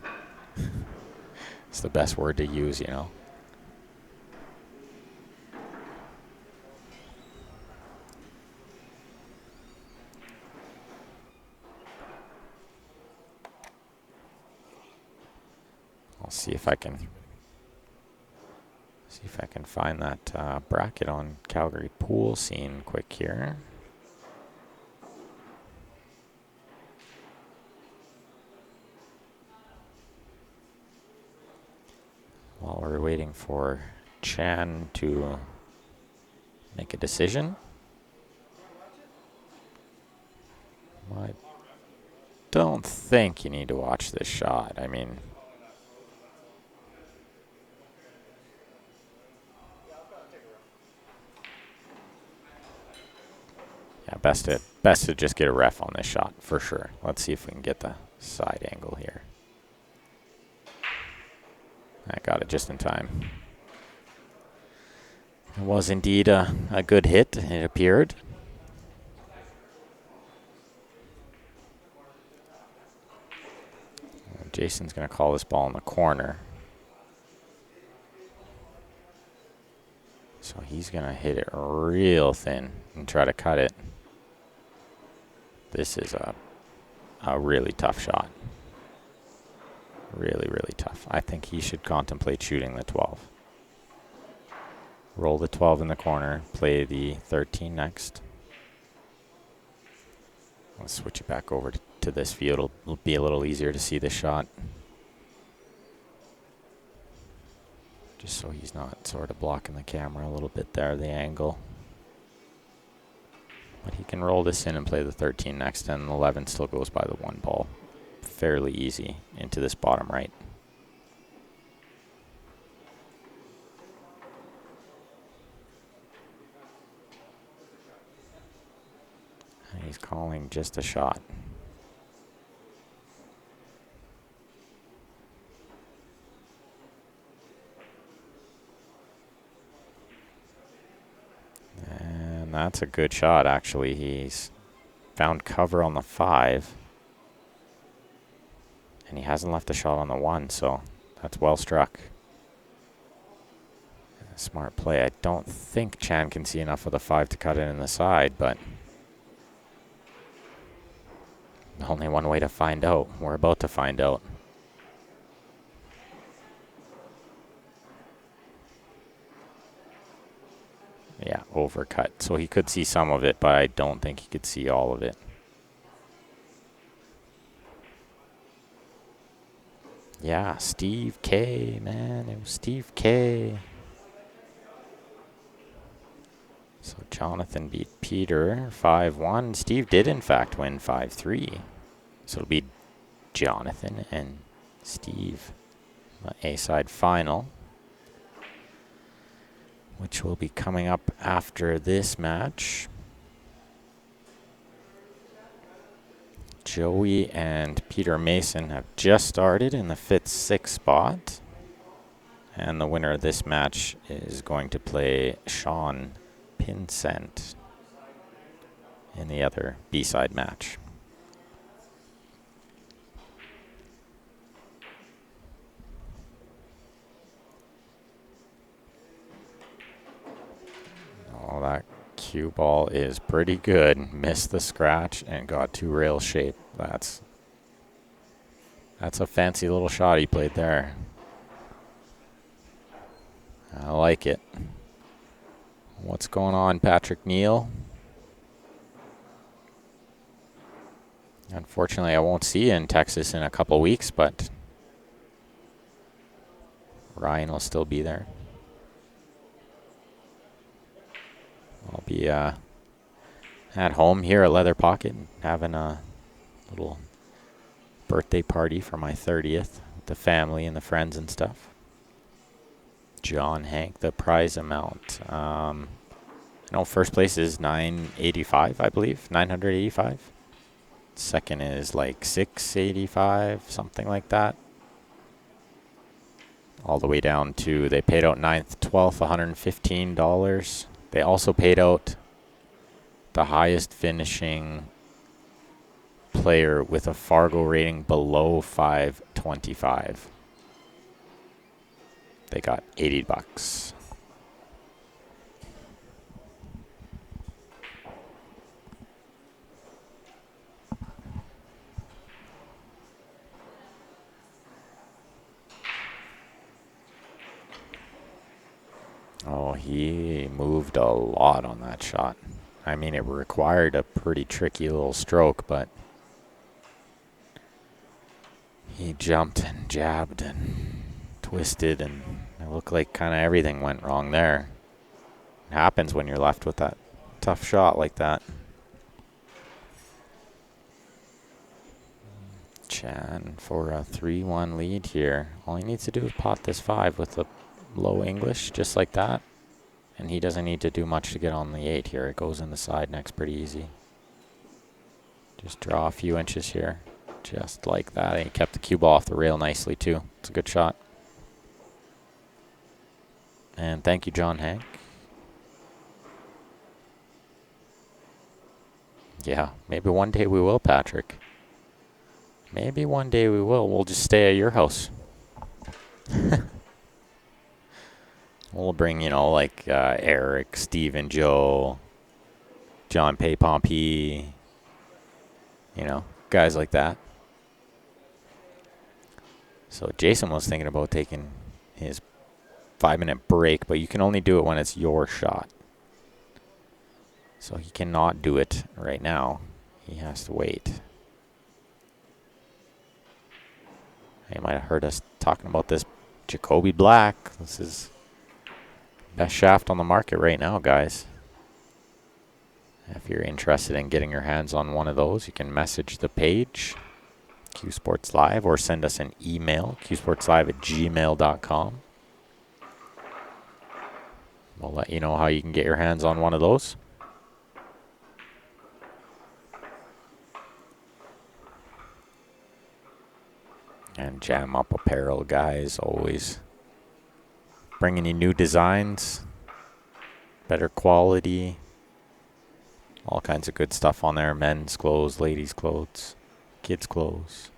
It's the best word to use, you know. I'll see if I can find that bracket on Calgary pool scene quick here. While we're waiting for Chan to make a decision. I don't think you need to watch this shot. I mean, Yeah, best to just get a ref on this shot for sure. Let's see if we can get the side angle here. I got it just in time. It was indeed a good hit, it appeared. Jason's going to call this ball in the corner. So he's going to hit it real thin and try to cut it. This is a really tough shot. Really, really tough. I think he should contemplate shooting the 12. Roll the 12 in the corner, play the 13 next. Let's switch it back over to this view. It'll be a little easier to see the shot. Just so he's not sort of blocking the camera a little bit there, the angle. But he can roll this in and play the 13 next, and 11 still goes by the 1 ball. Fairly easy into this bottom right. And he's calling just a shot. And that's a good shot, actually. He's found cover on the 5. And he hasn't left a shot on the 1, so that's well struck. Smart play. I don't think Chan can see enough of the 5 to cut it in the side, but only one way to find out. We're about to find out. Yeah, overcut. So he could see some of it, but I don't think he could see all of it. Yeah, Steve K, man. It was Steve K. So Jonathan beat Peter 5-1. Steve did, in fact, win 5-3. So it'll be Jonathan and Steve. A-side final, which will be coming up after this match. Joey and Peter Mason have just started in the 5th, 6th spot. And the winner of this match is going to play Sean Pinsent in the other B-side match. Oh, that cue ball is pretty good. Missed the scratch and got 2 rail shape. That's a fancy little shot he played there. I like it. What's going on, Patrick Neal? Unfortunately, I won't see you in Texas in a couple weeks, but Ryan will still be there. I'll be at home here at Leather Pocket, having a little birthday party for my 30th with the family and the friends and stuff. John Hank, the prize amount. I know first place is $985, I believe, $985. Second is like $685, something like that. All the way down to, they paid out 9th, 12th, $115. They also paid out the highest finishing player with a Fargo rating below 525. They got $80. Oh, he moved a lot on that shot. I mean, it required a pretty tricky little stroke, but he jumped and jabbed and twisted, and it looked like kind of everything went wrong there. It happens when you're left with that tough shot like that. Chan for a 3-1 lead here. All he needs to do is pot this 5 with a low English, just like that. And he doesn't need to do much to get on the 8 here. It goes in the side next pretty easy. Just draw a few inches here. Just like that. And he kept the cue ball off the rail nicely too. It's a good shot. And thank you, John Hank. Yeah, maybe one day we will, Patrick. Maybe one day we will. We'll just stay at your house. We'll bring, like Eric, Steve, and Joe, John Pay Pompey, guys like that. So Jason was thinking about taking his 5-minute break, but you can only do it when it's your shot. So he cannot do it right now. He has to wait. You might have heard us talking about this Jacoby Black. This is best shaft on the market right now, guys. If you're interested in getting your hands on one of those, you can message the page, Q Sports Live, or send us an email, qsportslive@gmail.com. We'll let you know how you can get your hands on one of those. And Jam Up Apparel, guys, always bringing you new designs, better quality, all kinds of good stuff on there. Men's clothes, ladies' clothes, kids' clothes.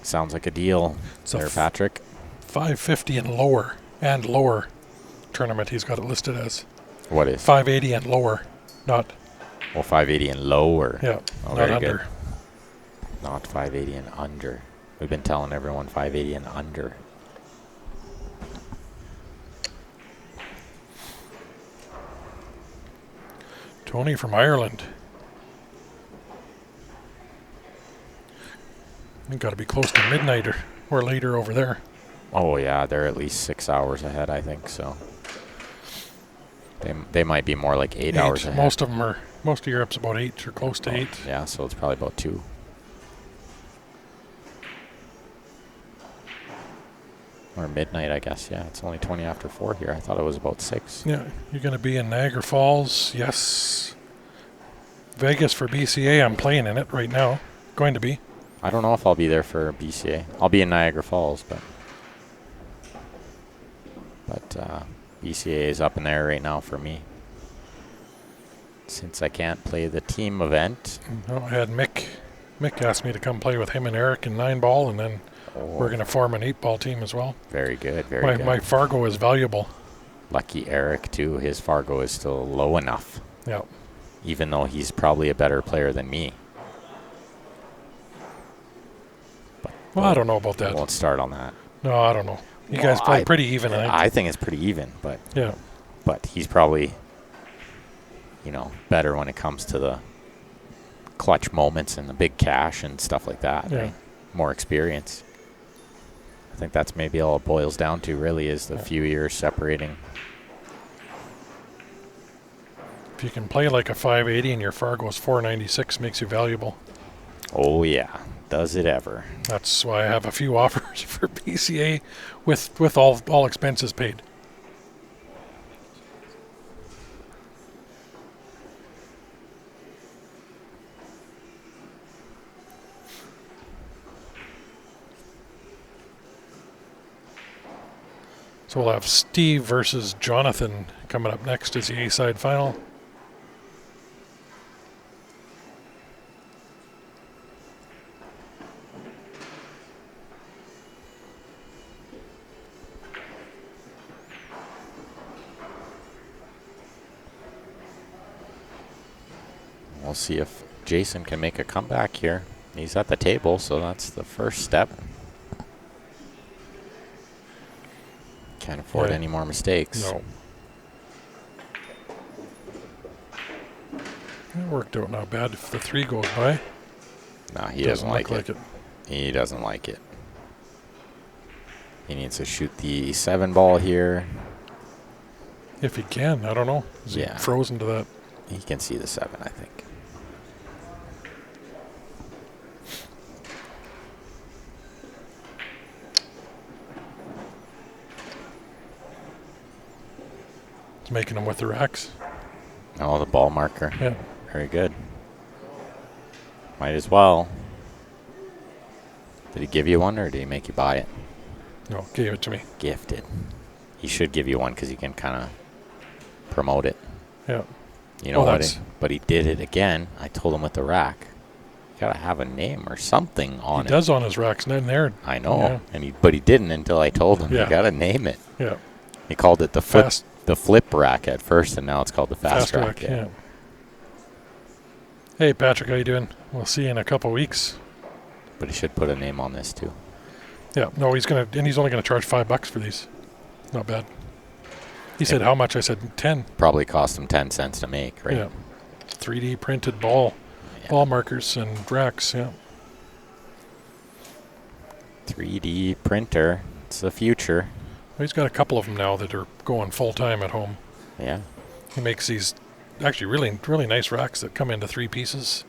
Sounds like a deal there, Patrick. 550 and lower tournament he's got it listed as. What is? 580 and lower, not... Well, 580 and lower. Yeah, oh, not very under. Good. Not 580 and under. We've been telling everyone 580 and under. Tony from Ireland. You've got to be close to midnight or later over there. Oh, yeah, they're at least 6 hours ahead, I think, so. They might be more like 8 hours ahead. Most of Europe's about 8 or close to 8. Yeah, so it's probably about 2. Or midnight, I guess. Yeah, it's only 20 after 4 here. I thought it was about 6. Yeah, you're going to be in Niagara Falls. Yes. Vegas for BCA. I'm playing in it right now. Going to be. I don't know if I'll be there for BCA. I'll be in Niagara Falls, but BCA is up in there right now for me. Since I can't play the team event. No, I had Mick. Mick asked me to come play with him and Eric in 9-ball, and then we're going to form an 8-ball team as well. Very good, very good. My Fargo is valuable. Lucky Eric, too. His Fargo is still low enough. Yeah. Even though he's probably a better player than me. Well, I don't know about that. I won't start on that. No, I don't know. You guys play pretty even, I think. I think it's pretty even, but yeah. But he's probably, better when it comes to the clutch moments and the big cash and stuff like that. Yeah. Right? More experience. I think that's maybe all it boils down to, really, is the few years separating. If you can play like a 580 and your Fargo's 496, makes you valuable. Oh, yeah. Does it ever. That's why I have a few offers for BCA with all expenses paid. So we'll have Steve versus Jonathan coming up next as the A-side final. We'll see if Jason can make a comeback here. He's at the table, so that's the first step. Can't afford any more mistakes. No. It worked out not bad if the 3 goes by. No, he doesn't like it. He doesn't like it. He needs to shoot the 7 ball here. If he can, I don't know. Is he frozen to that? He can see the 7, I think. making them with the racks. Oh, the ball marker. Yeah. Very good. Might as well. Did he give you one or did he make you buy it? No, gave it to me. Gifted. He should give you one because he can kind of promote it. Yeah. You know what? But he did it again. I told him with the rack. You got to have a name or something on it. He does on his racks, and there. I know. Yeah. But he didn't until I told him. Yeah. You got to name it. Yeah. He called it the flip rack at first, and now it's called the fast rack. Yeah. Hey, Patrick, how you doing? We'll see you in a couple weeks. But he should put a name on this too. Yeah. No, he's only gonna charge $5 for these. Not bad. He said how much? I said 10. Probably cost him 10 cents to make, right? Yeah. 3D printed ball markers and racks. Yeah. 3D printer. It's the future. Well, he's got a couple of them now that are going full time at home. Yeah. He makes these actually really, really nice racks that come into 3 pieces,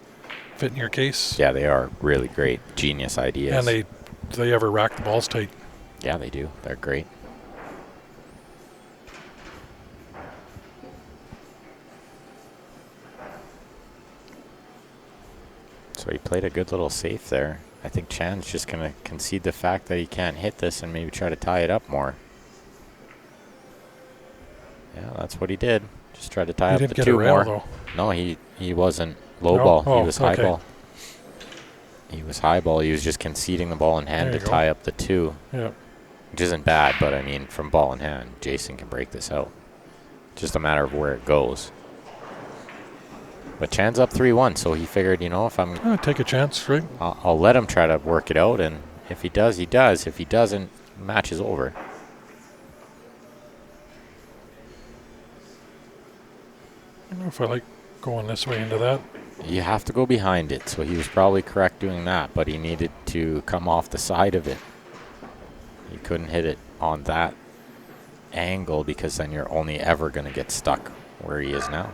fit in your case. Yeah, they are really great. Genius ideas. And they ever rack the balls tight. Yeah, they do. They're great. So he played a good little safe there. I think Chan's just going to concede the fact that he can't hit this and maybe try to tie it up more. Yeah, that's what he did. Just tried to tie up the 2 more. Though. No, he wasn't low ball. Oh, he was high ball. He was high ball. He was just conceding the ball in hand to tie up the 2. Yeah. Which isn't bad, but I mean, from ball in hand, Jason can break this out. Just a matter of where it goes. But Chan's up 3-1, so he figured, if I'm... take a chance, right? I'll let him try to work it out, and if he does, he does. If he doesn't, the match is over. I don't know if I like going this way into that. You have to go behind it, so he was probably correct doing that, but he needed to come off the side of it. He couldn't hit it on that angle because then you're only ever going to get stuck where he is now.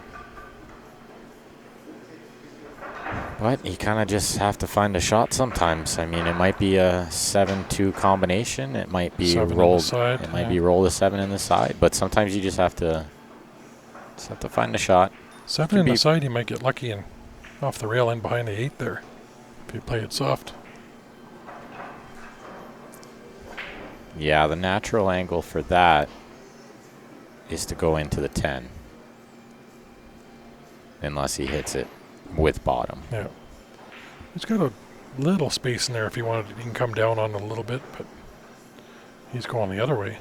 But you kind of just have to find a shot sometimes. I mean, it might be a 7-2 combination. It might be roll. It might be roll the 7 in the side. But sometimes you just have to find a shot. 7 in the side, you might get lucky and off the rail in behind the 8 there if you play it soft. Yeah, the natural angle for that is to go into the 10, unless he hits it with bottom. Yeah. He's got a little space in there if he wanted. He can come down on it a little bit, but he's going the other way.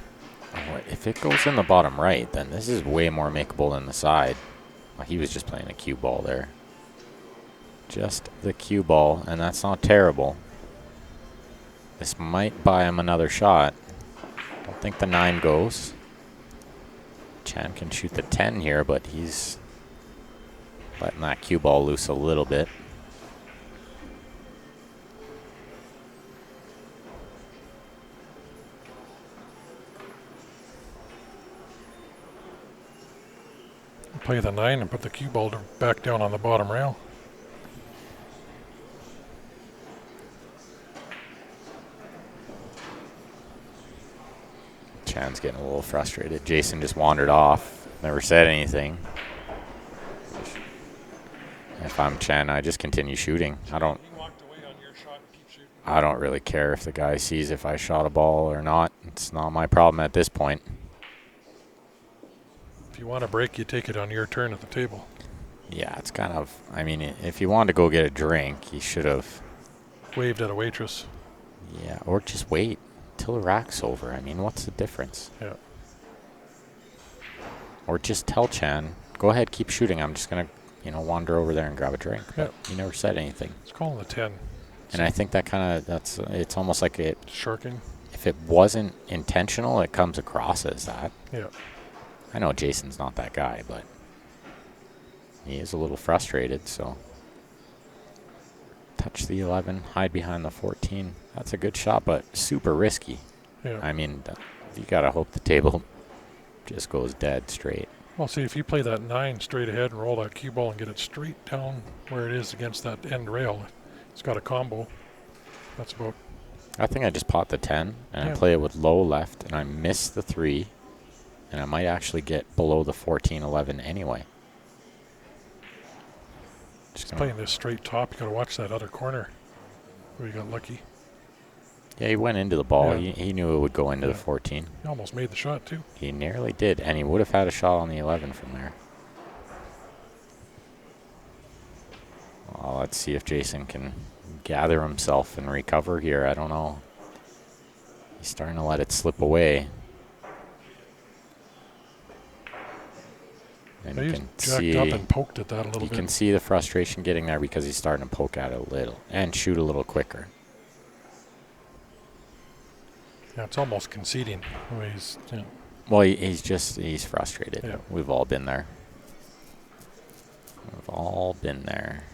Oh, if it goes in the bottom right, then this is way more makeable than the side. Well, he was just playing a cue ball there. Just the cue ball, and that's not terrible. This might buy him another shot. Don't think the 9 goes. Chan can shoot the 10 here, but he's letting that cue ball loose a little bit. Play the 9 and put the cue ball back down on the bottom rail. Chan's getting a little frustrated. Jason just wandered off, never said anything. If I'm Chan, I just continue shooting. I don't really care if the guy sees if I shot a ball or not. It's not my problem at this point. If you want a break, you take it on your turn at the table. Yeah, it's kind of, I mean, if he wanted to go get a drink, he should have waved at a waitress. Yeah, or just wait till the rack's over. I mean, what's the difference? Yeah. Or just tell Chan, go ahead, keep shooting. I'm just going to, wander over there and grab a drink. Yeah. But he never said anything. It's calling the 10. And I think that it's almost like it. Sharking. If it wasn't intentional, it comes across as that. Yeah. I know Jason's not that guy, but he is a little frustrated, so. Touch the 11, hide behind the 14. That's a good shot, but super risky. Yeah. I mean, you got to hope the table just goes dead straight. Well, see, if you play that 9 straight ahead and roll that cue ball and get it straight down where it is against that end rail, it's got a combo. That's about... I think I just pot the 10, and I play it with low left, and I miss the 3, And I might actually get below the 14-11 anyway. He's playing this straight top. You got to watch that other corner where he got lucky. Yeah, he went into the ball. Yeah. He knew it would go into the 14. He almost made the shot, too. He nearly did, and he would have had a shot on the 11 from there. Well, let's see if Jason can gather himself and recover here. I don't know. He's starting to let it slip away. And you can see up and poked at that a little bit. You can see the frustration getting there because he's starting to poke at it a little and shoot a little quicker. Yeah, it's almost conceding. Well, he's frustrated. Yeah. We've all been there. We've all been there.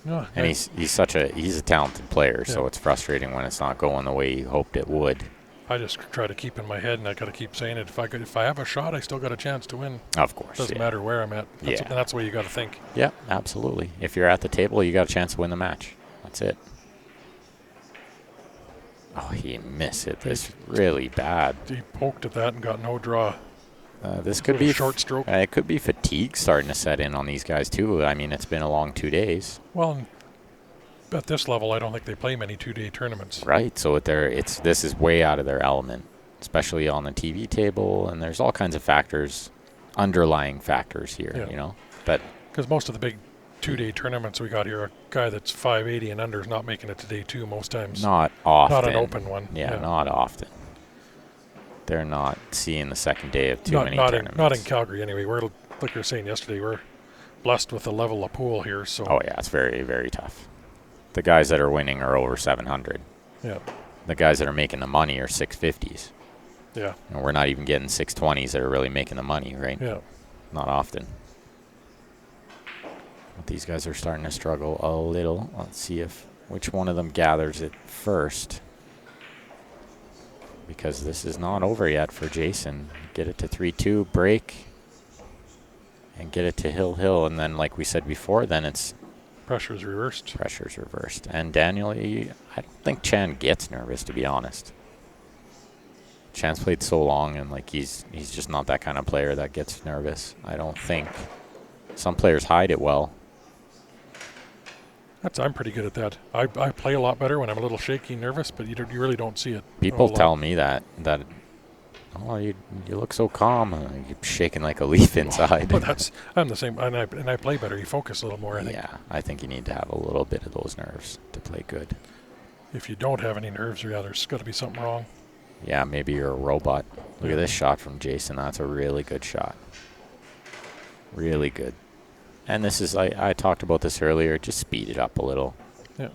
No, and he's a talented player, so it's frustrating when it's not going the way you hoped it would. I just try to keep in my head, and I got to keep saying it. If I have a shot, I still got a chance to win. Of course, doesn't matter where I'm at. That's the way you got to think. Yeah, absolutely. If you're at the table, you got a chance to win the match. That's it. Oh, he missed it. This really bad. He poked at that and got no draw. This could be short stroke. It could be fatigue starting to set in on these guys too. I mean, it's been a long 2 days. Well, at this level, I don't think they play many 2-day tournaments. Right. So this is way out of their element, especially on the TV table. And there's all kinds of factors, underlying factors here. You know, but because most of the big 2-day tournaments we got here, a guy that's 580 and under is not making it to day 2 most times. Not often. Not an open one. Yeah, not often. They're not seeing the second day of many tournaments. Not in Calgary anyway. We're, like you were saying yesterday, we're blessed with the level of pool here. So. Oh, yeah, it's very, very tough. The guys that are winning are over 700. Yeah. The guys that are making the money are 650s. Yeah. And we're not even getting 620s that are really making the money, right? Yeah. Not often. But these guys are starting to struggle a little. Let's see which one of them gathers it first. Because this is not over yet for Jason. Get it to 3-2, break, and get it to Hill. And then, like we said before, then it's... Pressure's reversed. And Daniel, I don't think Chan gets nervous, to be honest. Chan's played so long, and he's just not that kind of player that gets nervous. I don't think. Some players hide it well. I'm pretty good at that. I play a lot better when I'm a little shaky, nervous, but you really don't see it. People tell me that oh, you look so calm. You're shaking like a leaf inside. But I'm the same, and I play better. You focus a little more. I think. Yeah, I think you need to have a little bit of those nerves to play good. If you don't have any nerves, there's got to be something wrong. Yeah, maybe you're a robot. Look at this shot from Jason. That's a really good shot. Really good. And this is, I talked about this earlier, just speed it up a little. Yeah.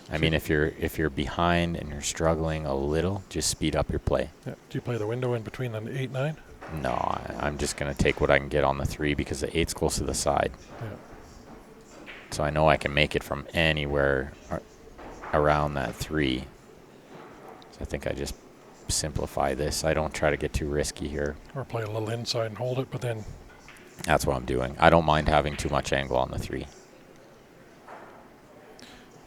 I mean, if you're behind and you're struggling a little, just speed up your play. Yeah. Do you play the window in between the 8-9? No, I'm just going to take what I can get on the 3 because the 8's close to the side. Yeah. So I know I can make it from anywhere around that 3. So I think I just simplify this. I don't try to get too risky here. Or play a little inside and hold it, but then... That's what I'm doing. I don't mind having too much angle on the 3.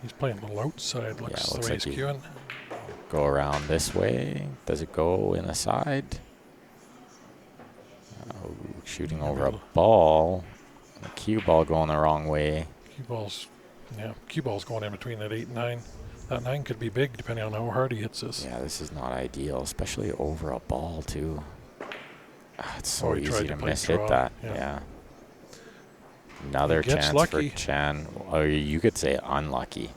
He's playing a little outside, looks the way he's cueing. Go around this way. Does it go in the side? Oh, shooting over a ball. The cue ball going the wrong way. Cue ball's going in between that 8 and 9. That 9 could be big depending on how hard he hits this. Yeah, this is not ideal, especially over a ball too. It's so easy to miss-hit that. Yeah. Another chance for Chan. Or you could say unlucky.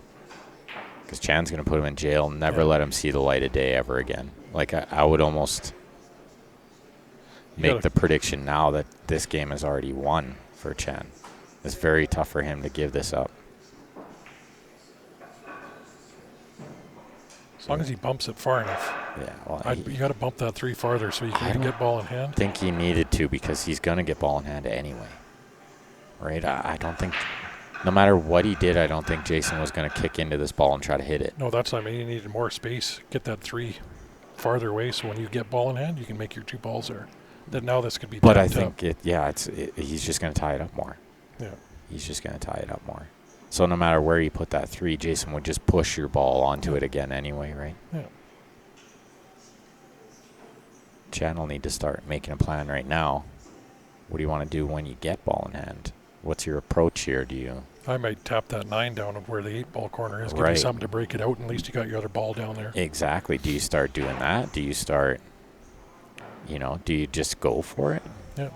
Because Chan's going to put him in jail, never let him see the light of day ever again. I would almost make the prediction now that this game is already won for Chan. It's very tough for him to give this up. As long as he bumps it far enough. Yeah, well, you got to bump that 3 farther so you can get ball in hand. I think he needed to because he's going to get ball in hand anyway. Right? I don't think, no matter what he did, I don't think Jason was going to kick into this ball and try to hit it. No, that's what I mean. You needed more space. Get that 3 farther away so when you get ball in hand, you can make your 2 balls there. Then now this could be But I think, he's just going to tie it up more. Yeah. He's just going to tie it up more. So no matter where you put that 3, Jason would just push your ball onto it again anyway, right? Yeah. Chan will need to start making a plan right now. What do you want to do when you get ball in hand? What's your approach here? Do you... I might tap that 9 down of where the 8-ball corner is. Give you Right. something to break it out, and at least you got your other ball down there. Exactly. Do you start doing that? Do you start, do you just go for it? Yeah.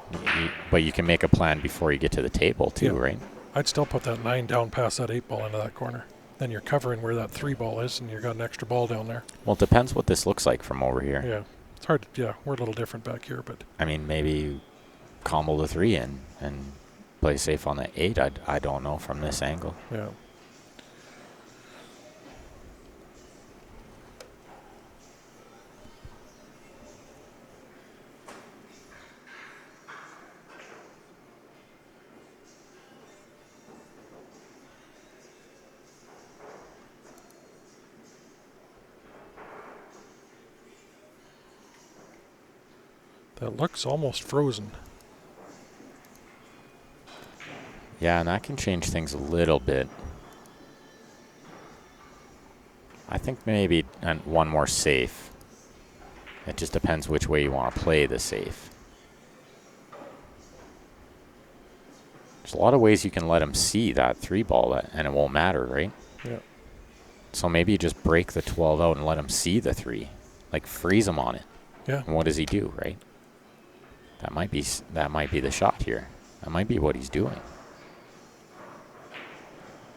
But you can make a plan before you get to the table too, Yeah. right? I'd still put that 9 down past that 8-ball into that corner. Then you're covering where that 3-ball is, and you've got an extra ball down there. Well, it depends what this looks like from over here. Yeah. It's hard. We're a little different back here, but... I mean, maybe you combo the 3 in and play safe on the 8. I don't know from this angle. Yeah. That looks almost frozen. Yeah, and that can change things a little bit. I think maybe one more safe. It just depends which way you want to play the safe. There's a lot of ways you can let him see that 3-ball, and it won't matter, right? Yeah. So maybe you just break the 12 out and let him see the 3. Like, freeze him on it. Yeah. And what does he do, right? That might be the shot here. That might be what he's doing.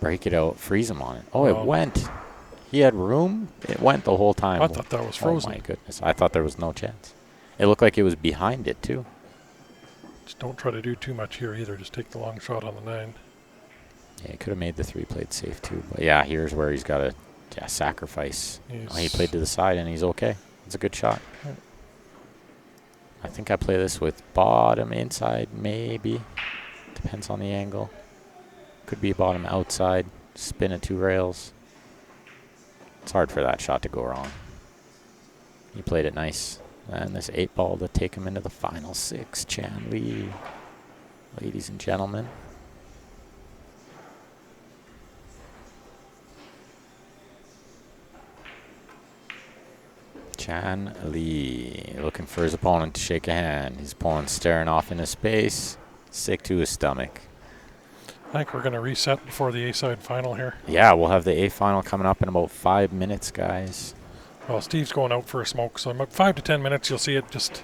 Break it out, freeze him on it. Oh, it went. He had room. It went the whole time. I thought that was frozen. Oh, my goodness. I thought there was no chance. It looked like it was behind it, too. Just don't try to do too much here either. Just take the long shot on the 9. Yeah, he could have made the 3 played safe, too. But, yeah, here's where he's got to sacrifice. He played to the side, and he's okay. It's a good shot. Yeah. I think I play this with bottom inside, maybe. Depends on the angle. Could be bottom outside. Spin at 2 rails. It's hard for that shot to go wrong. He played it nice. And this 8-ball to take him into the final 6. Chan Lee, ladies and gentlemen. Chan Lee looking for his opponent to shake a hand. His opponent staring off into space, sick to his stomach. I think we're going to reset before the A-side final here. Yeah, we'll have the A final coming up in about 5 minutes, guys. Well, Steve's going out for a smoke, so in about 5 to 10 minutes you'll see it. Just,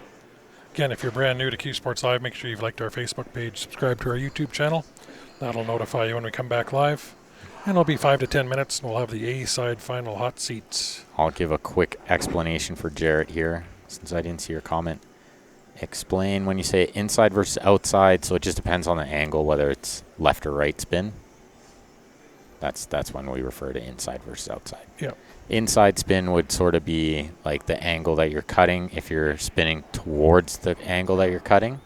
again, if you're brand new to Q Sports Live, make sure you've liked our Facebook page, subscribe to our YouTube channel. That'll notify you when we come back live. And it'll be 5 to 10 minutes, and we'll have the A-side final hot seats. I'll give a quick explanation for Jarrett here, since I didn't see your comment. Explain when you say inside versus outside, so it just depends on the angle, whether it's left or right spin. That's when we refer to inside versus outside. Yeah. Inside spin would sort of be like the angle that you're cutting. If you're spinning towards the angle that you're cutting,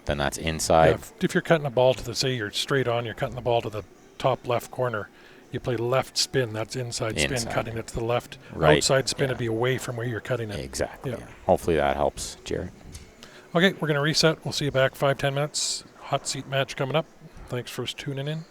then that's inside. Yeah, if you're cutting a ball to the, say you're straight on, you're cutting the ball to the top left corner, you play left spin, that's inside spin, cutting it to the left. Right. Outside spin would be away from where you're cutting it. Exactly. Yeah. Hopefully that helps, Jared. Okay, we're going to reset. We'll see you back 5-10 minutes. Hot seat match coming up. Thanks for tuning in.